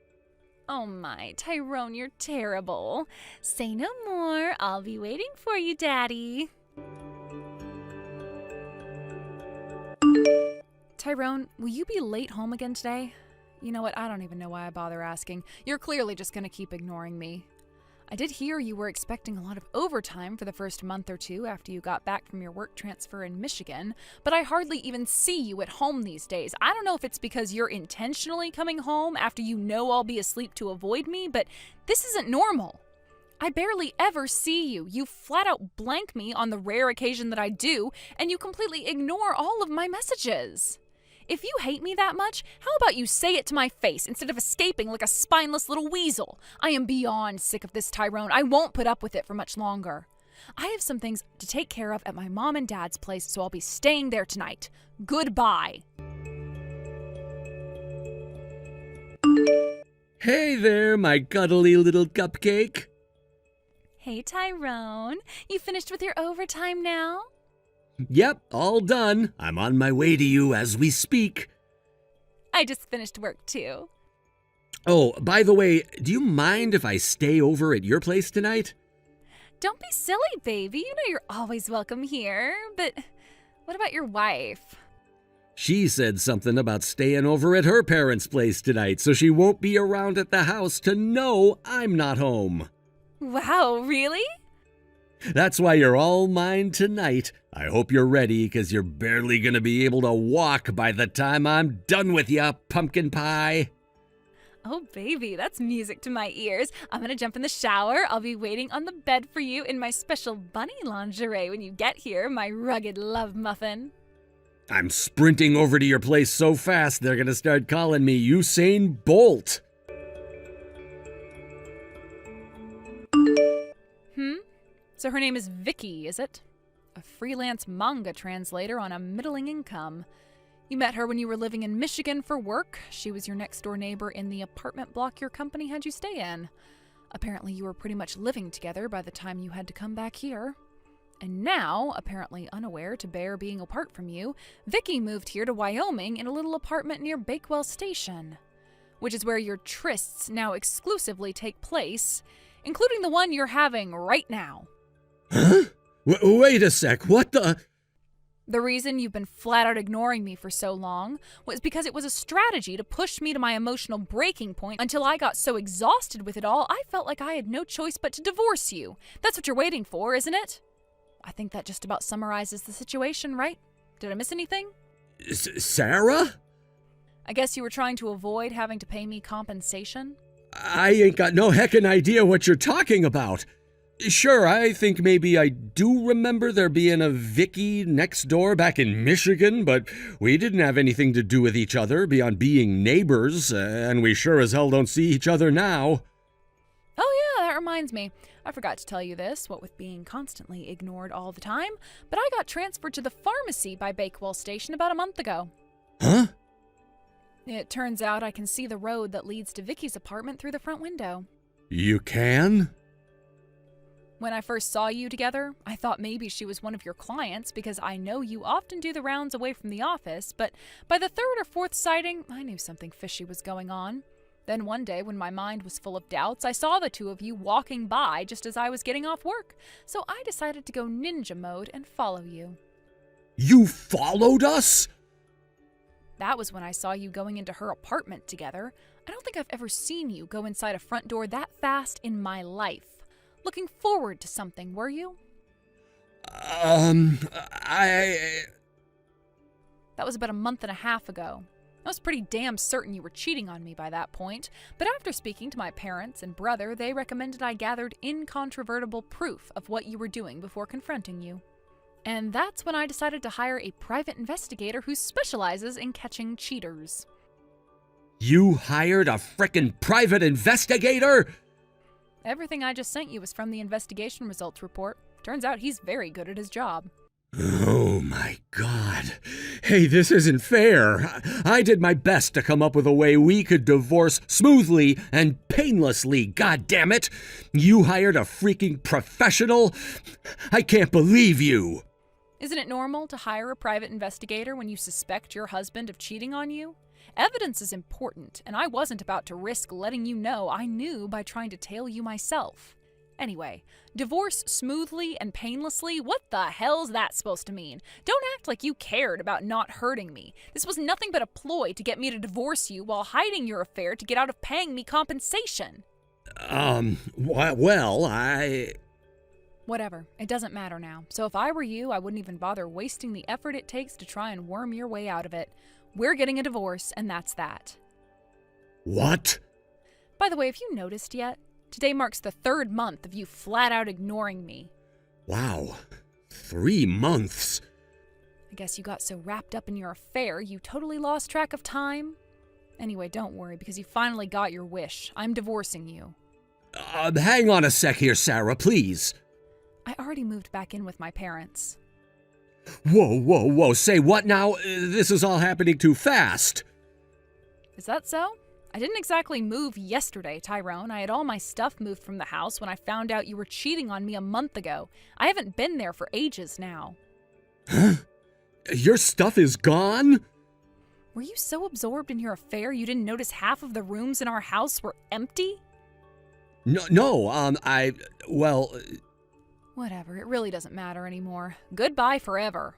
Oh my, Tyrone, you're terrible. Say no more. I'll be waiting for you, Daddy. Tyrone, will you be late home again today? You know what? I don't even know why I bother asking. You're clearly just going to keep ignoring me. I did hear you were expecting a lot of overtime for the first month or two after you got back from your work transfer in Michigan, but I hardly even see you at home these days. I don't know if it's because you're intentionally coming home after you know I'll be asleep to avoid me, but this isn't normal. I barely ever see you. You flat out blank me on the rare occasion that I do, and you completely ignore all of my messages. If you hate me that much, how about you say it to my face instead of escaping like a spineless little weasel? I am beyond sick of this, Tyrone. I won't put up with it for much longer. I have some things to take care of at my mom and dad's place, so I'll be staying there tonight. Goodbye. Hey there, my cuddly little cupcake. Hey, Tyrone. You finished with your overtime now? Yep, all done. I'm on my way to you as we speak. I just finished work, too. Oh, by the way, do you mind if I stay over at your place tonight? Don't be silly, baby. You know you're always welcome here. But what about your wife? She said something about staying over at her parents' place tonight, so she won't be around at the house to know I'm not home. Wow, really? That's why you're all mine tonight. I hope you're ready, 'cause you're barely gonna be able to walk by the time I'm done with ya, pumpkin pie. Oh, baby, that's music to my ears. I'm gonna jump in the shower. I'll be waiting on the bed for you in my special bunny lingerie when you get here, my rugged love muffin. I'm sprinting over to your place so fast they're gonna start calling me Usain Bolt. So her name is Vicky, is it? A freelance manga translator on a middling income. You met her when you were living in Michigan for work. She was your next-door neighbor in the apartment block your company had you stay in. Apparently you were pretty much living together by the time you had to come back here. And now, apparently unaware to bear being apart from you, Vicky moved here to Wyoming in a little apartment near Bakewell Station, which is where your trysts now exclusively take place, including the one you're having right now. Huh? Wait a sec, what the? The reason you've been flat out ignoring me for so long was because it was a strategy to push me to my emotional breaking point until I got so exhausted with it all, I felt like I had no choice but to divorce you. That's what you're waiting for, isn't it? I think that just about summarizes the situation, right? Did I miss anything? Sarah? I guess you were trying to avoid having to pay me compensation? I ain't got no heckin' idea what you're talking about. Sure, I think maybe I do remember there being a Vicky next door back in Michigan, but we didn't have anything to do with each other beyond being neighbors, and we sure as hell don't see each other now. Oh yeah, that reminds me. I forgot to tell you this, what with being constantly ignored all the time, but I got transferred to the pharmacy by Bakewell Station about a month ago. Huh? It turns out I can see the road that leads to Vicky's apartment through the front window. You can? When I first saw you together, I thought maybe she was one of your clients because I know you often do the rounds away from the office, but by the third or fourth sighting, I knew something fishy was going on. Then one day, when my mind was full of doubts, I saw the two of you walking by just as I was getting off work, so I decided to go ninja mode and follow you. You followed us? That was when I saw you going into her apartment together. I don't think I've ever seen you go inside a front door that fast in my life. Looking forward to something, were you? I... That was about a month and a half ago. I was pretty damn certain you were cheating on me by that point, but after speaking to my parents and brother, they recommended I gathered incontrovertible proof of what you were doing before confronting you. And that's when I decided to hire a private investigator who specializes in catching cheaters. You hired a frickin' private investigator? Everything I just sent you was from the investigation results report. Turns out he's very good at his job. Oh my God. Hey, this isn't fair. I did my best to come up with a way we could divorce smoothly and painlessly, God damn it. You hired a freaking professional? I can't believe you. Isn't it normal to hire a private investigator when you suspect your husband of cheating on you? Evidence is important, and I wasn't about to risk letting you know I knew by trying to tail you myself. Anyway, divorce smoothly and painlessly? What the hell's that supposed to mean? Don't act like you cared about not hurting me. This was nothing but a ploy to get me to divorce you while hiding your affair to get out of paying me compensation. Well, I... Whatever. It doesn't matter now. So if I were you, I wouldn't even bother wasting the effort it takes to try and worm your way out of it. We're getting a divorce, and that's that. What? By the way, have you noticed yet? Today marks the 3rd month of you flat out ignoring me. Wow. 3 months. I guess you got so wrapped up in your affair, you totally lost track of time. Anyway, don't worry, because you finally got your wish. I'm divorcing you. Hang on a sec here, Sarah, please. I already moved back in with my parents. Whoa. Say what now? This is all happening too fast. Is that so? I didn't exactly move yesterday, Tyrone. I had all my stuff moved from the house when I found out you were cheating on me a month ago. I haven't been there for ages now. Huh? Your stuff is gone? Were you so absorbed in your affair you didn't notice half of the rooms in our house were empty? No, well... Whatever, it really doesn't matter anymore. Goodbye forever.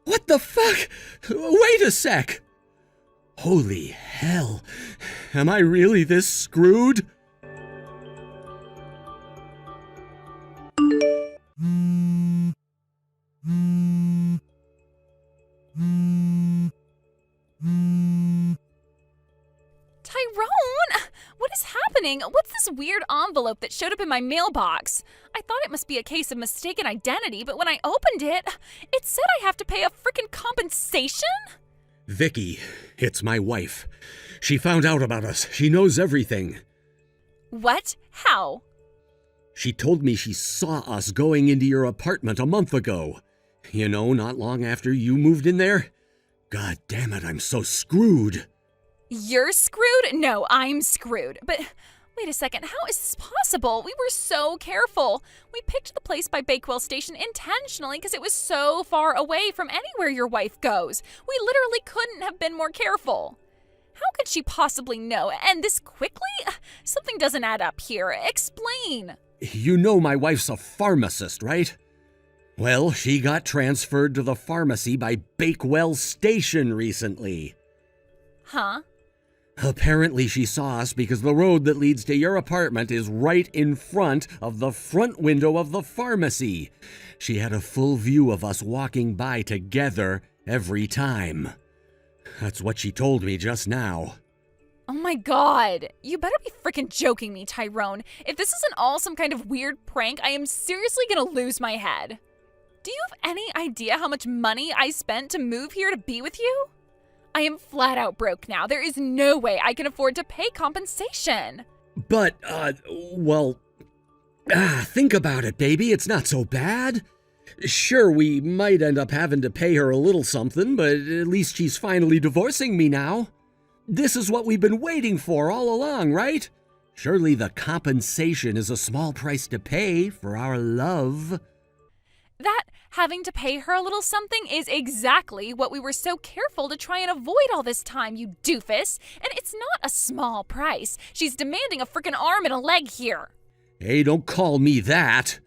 What the fuck? Wait a sec. Holy hell. Am I really this screwed? Tyrone! What is happening? What's this weird envelope that showed up in my mailbox? I thought it must be a case of mistaken identity, but when I opened it, it said I have to pay a frickin' compensation? Vicky, it's my wife. She found out about us. She knows everything. What? How? She told me she saw us going into your apartment a month ago. You know, not long after you moved in there. God damn it, I'm so screwed. You're screwed? No, I'm screwed. But wait a second, how is this possible? We were so careful. We picked the place by Bakewell Station intentionally because it was so far away from anywhere your wife goes. We literally couldn't have been more careful. How could she possibly know? And this quickly? Something doesn't add up here. Explain. You know my wife's a pharmacist, right? Well, she got transferred to the pharmacy by Bakewell Station recently. Huh? Apparently she saw us because the road that leads to your apartment is right in front of the front window of the pharmacy. She had a full view of us walking by together every time. That's what she told me just now. Oh my god. You better be freaking joking me, Tyrone. If this isn't all some kind of weird prank, I am seriously gonna lose my head. Do you have any idea how much money I spent to move here to be with you? I am flat out broke now. There is no way I can afford to pay compensation. But, think about it, baby. It's not so bad. Sure, we might end up having to pay her a little something, but at least she's finally divorcing me now. This is what we've been waiting for all along, right? Surely the compensation is a small price to pay for our love. That having to pay her a little something is exactly what we were so careful to try and avoid all this time, you doofus. And it's not a small price. She's demanding a frickin' arm and a leg here. Hey, don't call me that.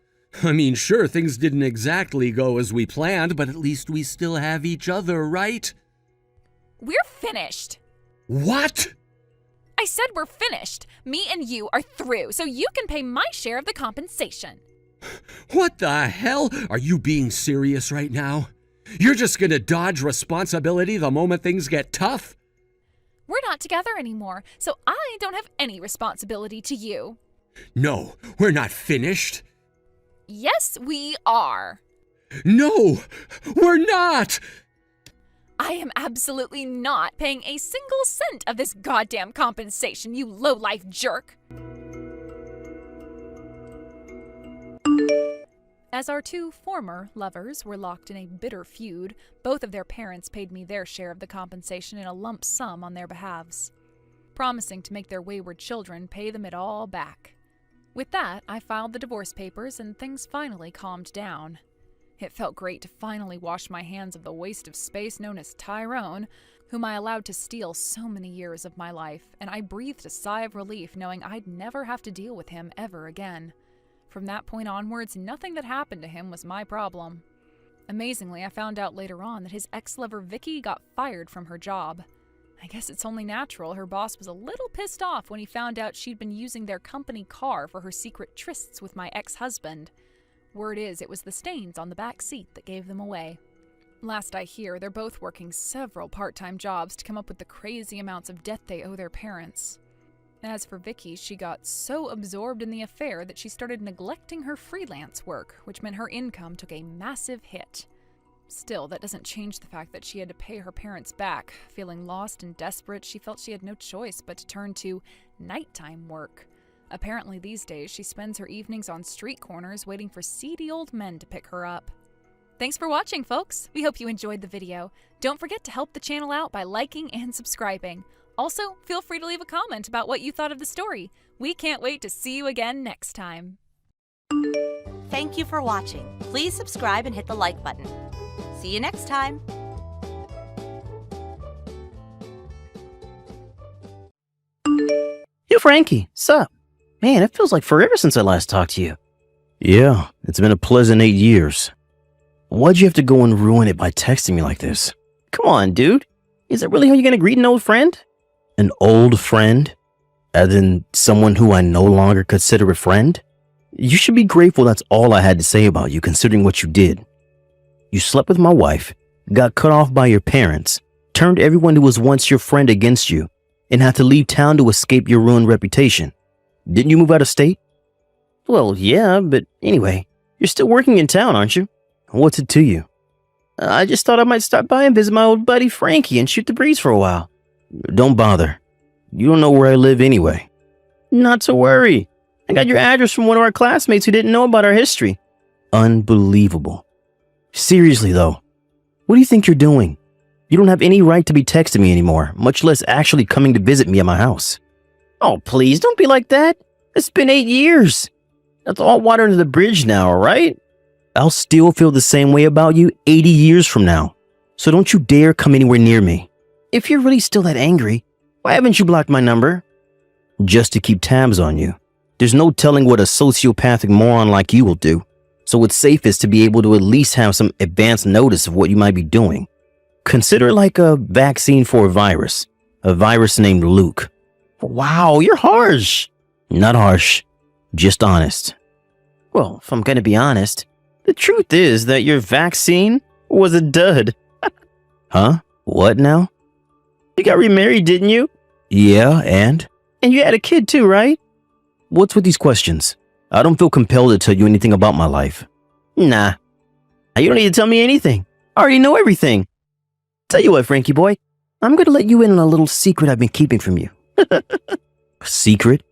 I mean, sure, things didn't exactly go as we planned, but at least we still have each other, right? We're finished. What? I said we're finished. Me and you are through, so you can pay my share of the compensation. What the hell? Are you being serious right now? You're just gonna dodge responsibility the moment things get tough? We're not together anymore, so I don't have any responsibility to you. No, we're not finished. Yes, we are. No, we're not! I am absolutely not paying a single cent of this goddamn compensation, you low-life jerk. As our two former lovers were locked in a bitter feud, both of their parents paid me their share of the compensation in a lump sum on their behalves, promising to make their wayward children pay them it all back. With that, I filed the divorce papers and things finally calmed down. It felt great to finally wash my hands of the waste of space known as Tyrone, whom I allowed to steal so many years of my life, and I breathed a sigh of relief knowing I'd never have to deal with him ever again. From that point onwards, nothing that happened to him was my problem. Amazingly, I found out later on that his ex-lover Vicky got fired from her job. I guess it's only natural her boss was a little pissed off when he found out she'd been using their company car for her secret trysts with my ex-husband. Word is, it was the stains on the back seat that gave them away. Last I hear, they're both working several part-time jobs to come up with the crazy amounts of debt they owe their parents. As for Vicky, she got so absorbed in the affair that she started neglecting her freelance work, which meant her income took a massive hit. Still, that doesn't change the fact that she had to pay her parents back. Feeling lost and desperate, she felt she had no choice but to turn to nighttime work. Apparently these days, she spends her evenings on street corners waiting for seedy old men to pick her up. Thanks for watching, folks. We hope you enjoyed the video. Don't forget to help the channel out by liking and subscribing. Also, feel free to leave a comment about what you thought of the story. We can't wait to see you again next time. Thank you for watching. Please subscribe and hit the like button. See you next time. Yo, Frankie, sup? Man, it feels like forever since I last talked to you. Yeah, it's been a pleasant 8 years. Why'd you have to go and ruin it by texting me like this? Come on, dude. Is that really how you're gonna greet an old friend? An old friend? As in someone who I no longer consider a friend? You should be grateful that's all I had to say about you, considering what you did. You slept with my wife, got cut off by your parents, turned everyone who was once your friend against you, and had to leave town to escape your ruined reputation. Didn't you move out of state? Well, yeah, but anyway, you're still working in town, aren't you? What's it to you? I just thought I might stop by and visit my old buddy Frankie and shoot the breeze for a while. Don't bother. You don't know where I live anyway. Not to worry. I got your address from one of our classmates who didn't know about our history. Unbelievable. Seriously, though, what do you think you're doing? You don't have any right to be texting me anymore, much less actually coming to visit me at my house. Oh, please, don't be like that. It's been 8 years. That's all water under the bridge now, all right? I'll still feel the same way about you 80 years from now. So don't you dare come anywhere near me. If you're really still that angry, why haven't you blocked my number? Just to keep tabs on you. There's no telling what a sociopathic moron like you will do. So it's safest to be able to at least have some advance notice of what you might be doing. Consider it like a vaccine for a virus named Luke. Wow, you're harsh. Not harsh, just honest. Well, if I'm gonna be honest, the truth is that your vaccine was a dud. Huh? What now? You got remarried, didn't you? Yeah, and? And you had a kid too, right? What's with these questions? I don't feel compelled to tell you anything about my life. Nah. You don't need to tell me anything. I already know everything. Tell you what, Frankie boy, I'm gonna let you in on a little secret I've been keeping from you. Secret?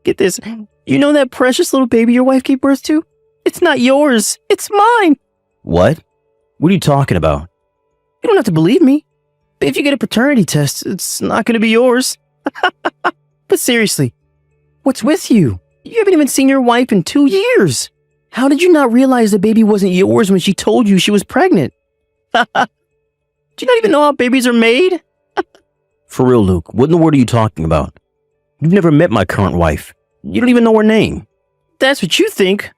Get this. You know that precious little baby your wife gave birth to? It's not yours. It's mine. What? What are you talking about? You don't have to believe me. But if you get a paternity test, it's not going to be yours. But seriously, what's with you? You haven't even seen your wife in 2 years. How did you not realize the baby wasn't yours when she told you she was pregnant? Do you not even know how babies are made? For real, Luke, what in the world are you talking about? You've never met my current wife. You don't even know her name. That's what you think.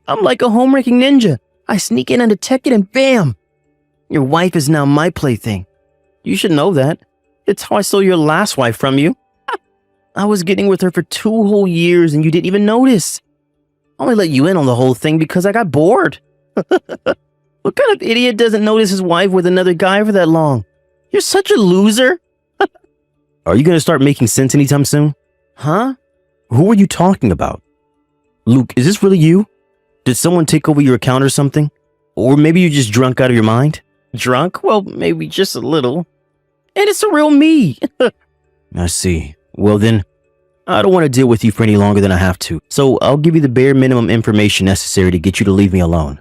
I'm like a home-wrecking ninja. I sneak in undetected and bam! Your wife is now my plaything. You should know that. It's how I stole your last wife from you. I was getting with her for 2 whole years and you didn't even notice. I only let you in on the whole thing because I got bored. What kind of idiot doesn't notice his wife with another guy for that long? You're such a loser. Are you going to start making sense anytime soon? Huh? Who are you talking about? Luke, is this really you? Did someone take over your account or something? Or maybe you're just drunk out of your mind? Drunk? Well, maybe just a little. And it's the real me. I see. Well then, I don't want to deal with you for any longer than I have to. So I'll give you the bare minimum information necessary to get you to leave me alone.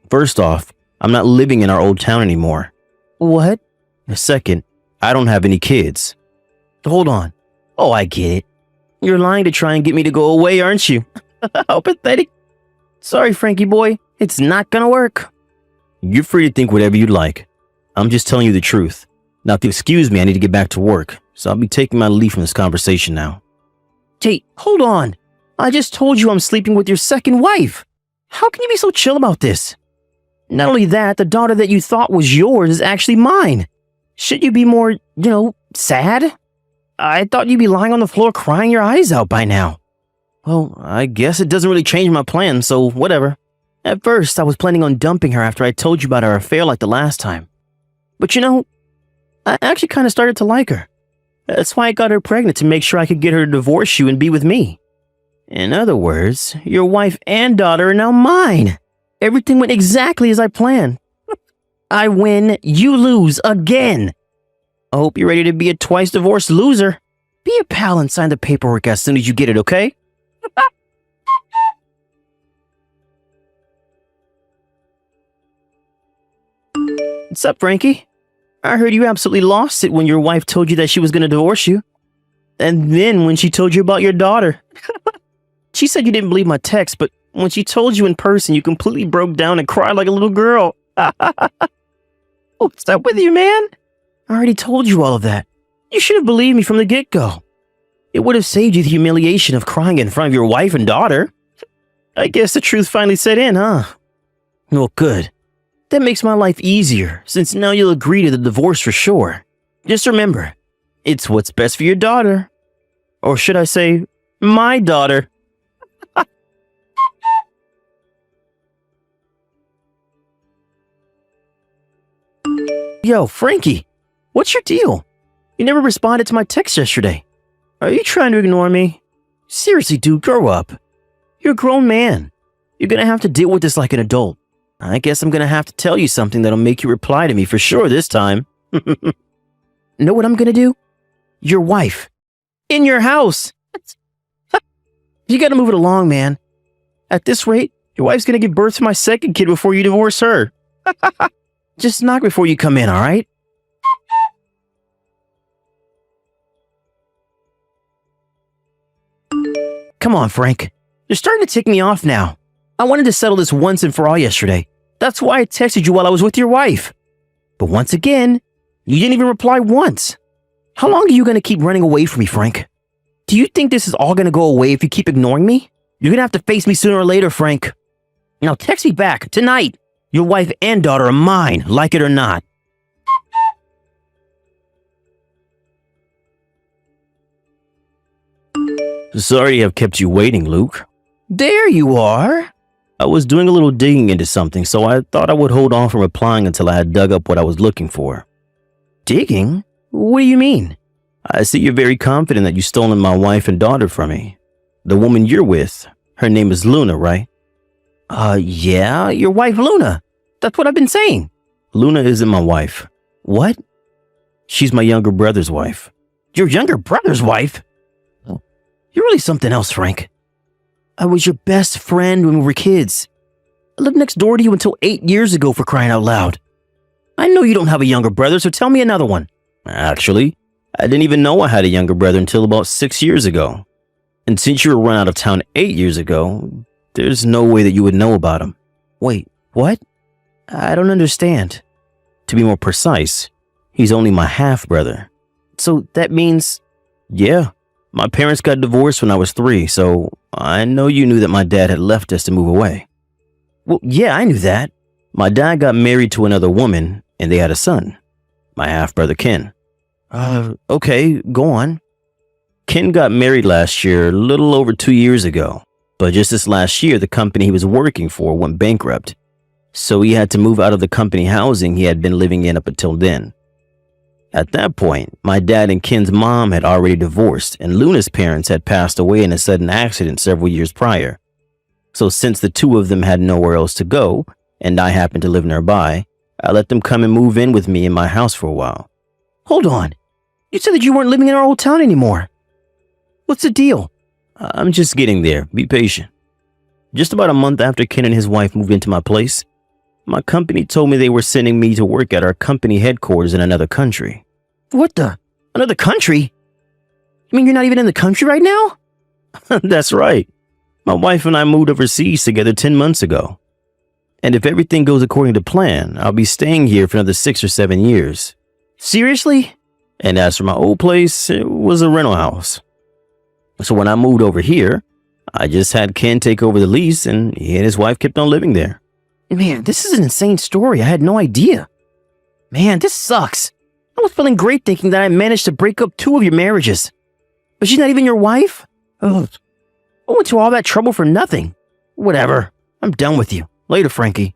First off, I'm not living in our old town anymore. What? Second, I don't have any kids. Hold on. Oh, I get it. You're lying to try and get me to go away, aren't you? How pathetic. Sorry, Frankie boy. It's not gonna work. You're free to think whatever you'd like. I'm just telling you the truth. Now, if you'll excuse me, I need to get back to work. So I'll be taking my leave from this conversation now. Hey, hold on. I just told you I'm sleeping with your second wife. How can you be so chill about this? Not only that, the daughter that you thought was yours is actually mine. Should you be more, sad? I thought you'd be lying on the floor crying your eyes out by now. Well, I guess it doesn't really change my plan, so whatever. At first, I was planning on dumping her after I told you about our affair like the last time. But I actually kind of started to like her. That's why I got her pregnant, to make sure I could get her to divorce you and be with me. In other words, your wife and daughter are now mine. Everything went exactly as I planned. I win, you lose again. I hope you're ready to be a twice divorced loser. Be a pal and sign the paperwork as soon as you get it, okay? What's up, Frankie? I heard you absolutely lost it when your wife told you that she was going to divorce you. And then when she told you about your daughter. She said you didn't believe my text, but when she told you in person, you completely broke down and cried like a little girl. What's up with you, man? I already told you all of that. You should have believed me from the get-go. It would have saved you the humiliation of crying in front of your wife and daughter. I guess the truth finally set in, huh? Well, good. That makes my life easier, since now you'll agree to the divorce for sure. Just remember, it's what's best for your daughter. Or should I say, my daughter. Yo, Frankie, what's your deal? You never responded to my text yesterday. Are you trying to ignore me? Seriously, dude, grow up. You're a grown man. You're gonna have to deal with this like an adult. I guess I'm gonna have to tell you something that'll make you reply to me for sure this time. Know what I'm gonna do? Your wife. In your house. You gotta move it along, man. At this rate, your wife's gonna give birth to my second kid before you divorce her. Just knock before you come in, alright? Come on, Frank. You're starting to tick me off now. I wanted to settle this once and for all yesterday. That's why I texted you while I was with your wife. But once again, you didn't even reply once. How long are you going to keep running away from me, Frank? Do you think this is all going to go away if you keep ignoring me? You're going to have to face me sooner or later, Frank. Now text me back, tonight. Your wife and daughter are mine, like it or not. Sorry I've kept you waiting, Luke. There you are. I was doing a little digging into something, so I thought I would hold on from replying until I had dug up what I was looking for. Digging? What do you mean? I see you're very confident that you've stolen my wife and daughter from me. The woman you're with, her name is Luna, right? Yeah, your wife Luna. That's what I've been saying. Luna isn't my wife. What? She's my younger brother's wife. Your younger brother's wife? You're really something else, Frank. I was your best friend when we were kids. I lived next door to you until 8 years ago, for crying out loud. I know you don't have a younger brother, so tell me another one. Actually, I didn't even know I had a younger brother until about 6 years ago. And since you were run out of town 8 years ago, there's no way that you would know about him. Wait, what? I don't understand. To be more precise, he's only my half-brother. So that means, yeah, my parents got divorced when I was 3, so I know you knew that my dad had left us to move away. Well, yeah, I knew that. My dad got married to another woman, and they had a son. My half-brother Ken. Okay, go on. Ken got married last year, a little over 2 years ago. But just this last year, the company he was working for went bankrupt. So he had to move out of the company housing he had been living in up until then. At that point, my dad and Ken's mom had already divorced, and Luna's parents had passed away in a sudden accident several years prior. So since the two of them had nowhere else to go, and I happened to live nearby, I let them come and move in with me in my house for a while. Hold on. You said that you weren't living in our old town anymore. What's the deal? I'm just getting there. Be patient. Just about a month after Ken and his wife moved into my place, my company told me they were sending me to work at our company headquarters in another country. What the? Another country? You mean you're not even in the country right now? That's right. My wife and I moved overseas together 10 months ago. And if everything goes according to plan, I'll be staying here for another 6 or 7 years. Seriously? And as for my old place, it was a rental house. So when I moved over here, I just had Ken take over the lease, and he and his wife kept on living there. Man, this is an insane story. I had no idea. Man, this sucks. I was feeling great thinking that I managed to break up 2 of your marriages. But she's not even your wife? Ugh. I went to all that trouble for nothing. Whatever. I'm done with you. Later, Frankie.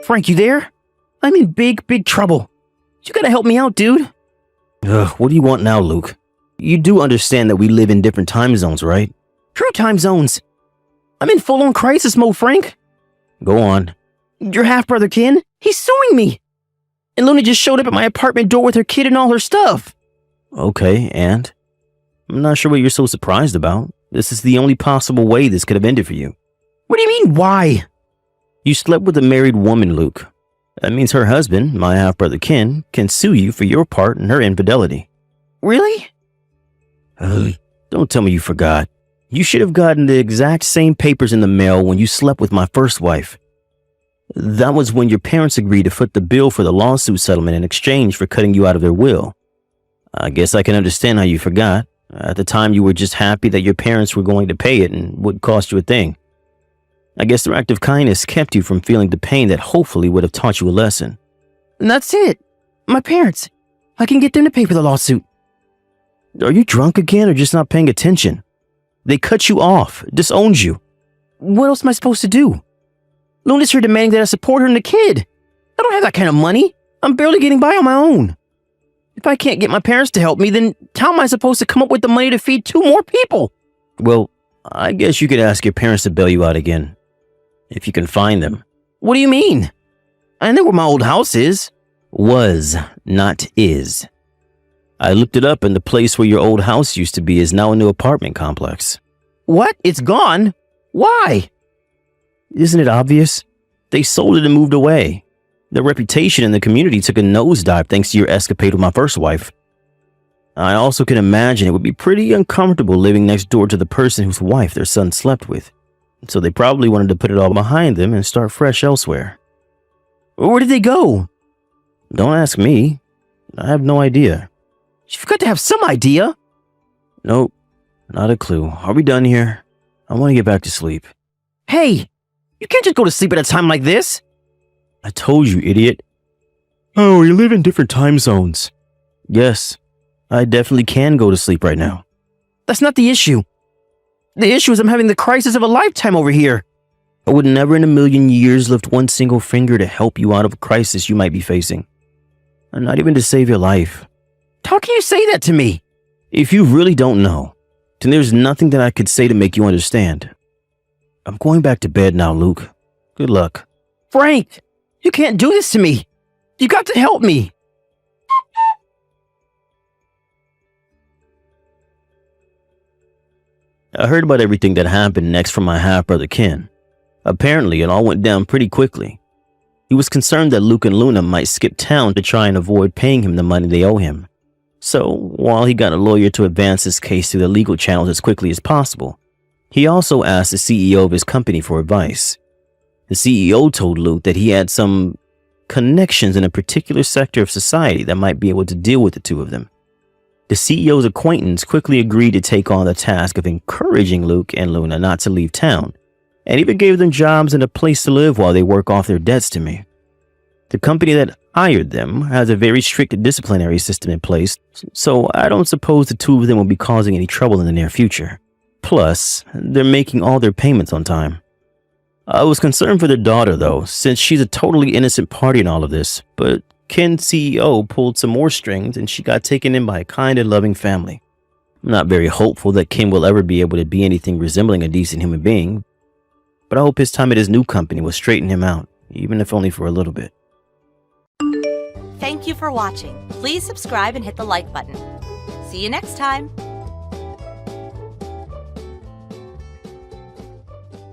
Frank, you there? I'm in big, big trouble. You gotta help me out, dude. Ugh, what do you want now, Luke? You do understand that we live in different time zones, right? True time zones. I'm in full-on crisis mode, Frank. Go on. Your half-brother Ken, he's suing me. And Luna just showed up at my apartment door with her kid and all her stuff. Okay, and? I'm not sure what you're so surprised about. This is the only possible way this could have ended for you. What do you mean, why? You slept with a married woman, Luke. That means her husband, my half-brother Ken, can sue you for your part in her infidelity. Really? Don't tell me you forgot. You should have gotten the exact same papers in the mail when you slept with my first wife. That was when your parents agreed to foot the bill for the lawsuit settlement in exchange for cutting you out of their will. I guess I can understand how you forgot. At the time, you were just happy that your parents were going to pay it and wouldn't cost you a thing. I guess their act of kindness kept you from feeling the pain that hopefully would have taught you a lesson. And that's it. My parents. I can get them to pay for the lawsuit. Are you drunk again or just not paying attention? They cut you off, disowned you. What else am I supposed to do? Luna's here demanding that I support her and the kid. I don't have that kind of money. I'm barely getting by on my own. If I can't get my parents to help me, then how am I supposed to come up with the money to feed 2 more people? Well, I guess you could ask your parents to bail you out again. If you can find them. What do you mean? I know where my old house is. Was, not is. I looked it up and the place where your old house used to be is now a new apartment complex. What? It's gone? Why? Isn't it obvious? They sold it and moved away. Their reputation in the community took a nosedive thanks to your escapade with my first wife. I also can imagine it would be pretty uncomfortable living next door to the person whose wife their son slept with. So they probably wanted to put it all behind them and start fresh elsewhere. Where did they go? Don't ask me. I have no idea. You've got to have some idea. Nope, not a clue. Are we done here? I want to get back to sleep. Hey, you can't just go to sleep at a time like this. I told you, idiot. Oh, you live in different time zones. Yes, I definitely can go to sleep right now. That's not the issue. The issue is I'm having the crisis of a lifetime over here. I would never in a million years lift one single finger to help you out of a crisis you might be facing. And not even to save your life. How can you say that to me? If you really don't know, then there's nothing that I could say to make you understand. I'm going back to bed now, Luke. Good luck. Frank, you can't do this to me. You got to help me. I heard about everything that happened next from my half-brother Ken. Apparently, it all went down pretty quickly. He was concerned that Luke and Luna might skip town to try and avoid paying him the money they owe him. So, while he got a lawyer to advance his case through the legal channels as quickly as possible, he also asked the CEO of his company for advice. The CEO told Luke that he had some connections in a particular sector of society that might be able to deal with the two of them. The CEO's acquaintance quickly agreed to take on the task of encouraging Luke and Luna not to leave town, and even gave them jobs and a place to live while they work off their debts to me. The company that hired them has a very strict disciplinary system in place, so I don't suppose the two of them will be causing any trouble in the near future. Plus, they're making all their payments on time. I was concerned for their daughter, though, since she's a totally innocent party in all of this, but Ken's CEO pulled some more strings and she got taken in by a kind and loving family. I'm not very hopeful that Ken will ever be able to be anything resembling a decent human being, but I hope his time at his new company will straighten him out, even if only for a little bit. Thank you for watching. Please subscribe and hit the like button. See you next time.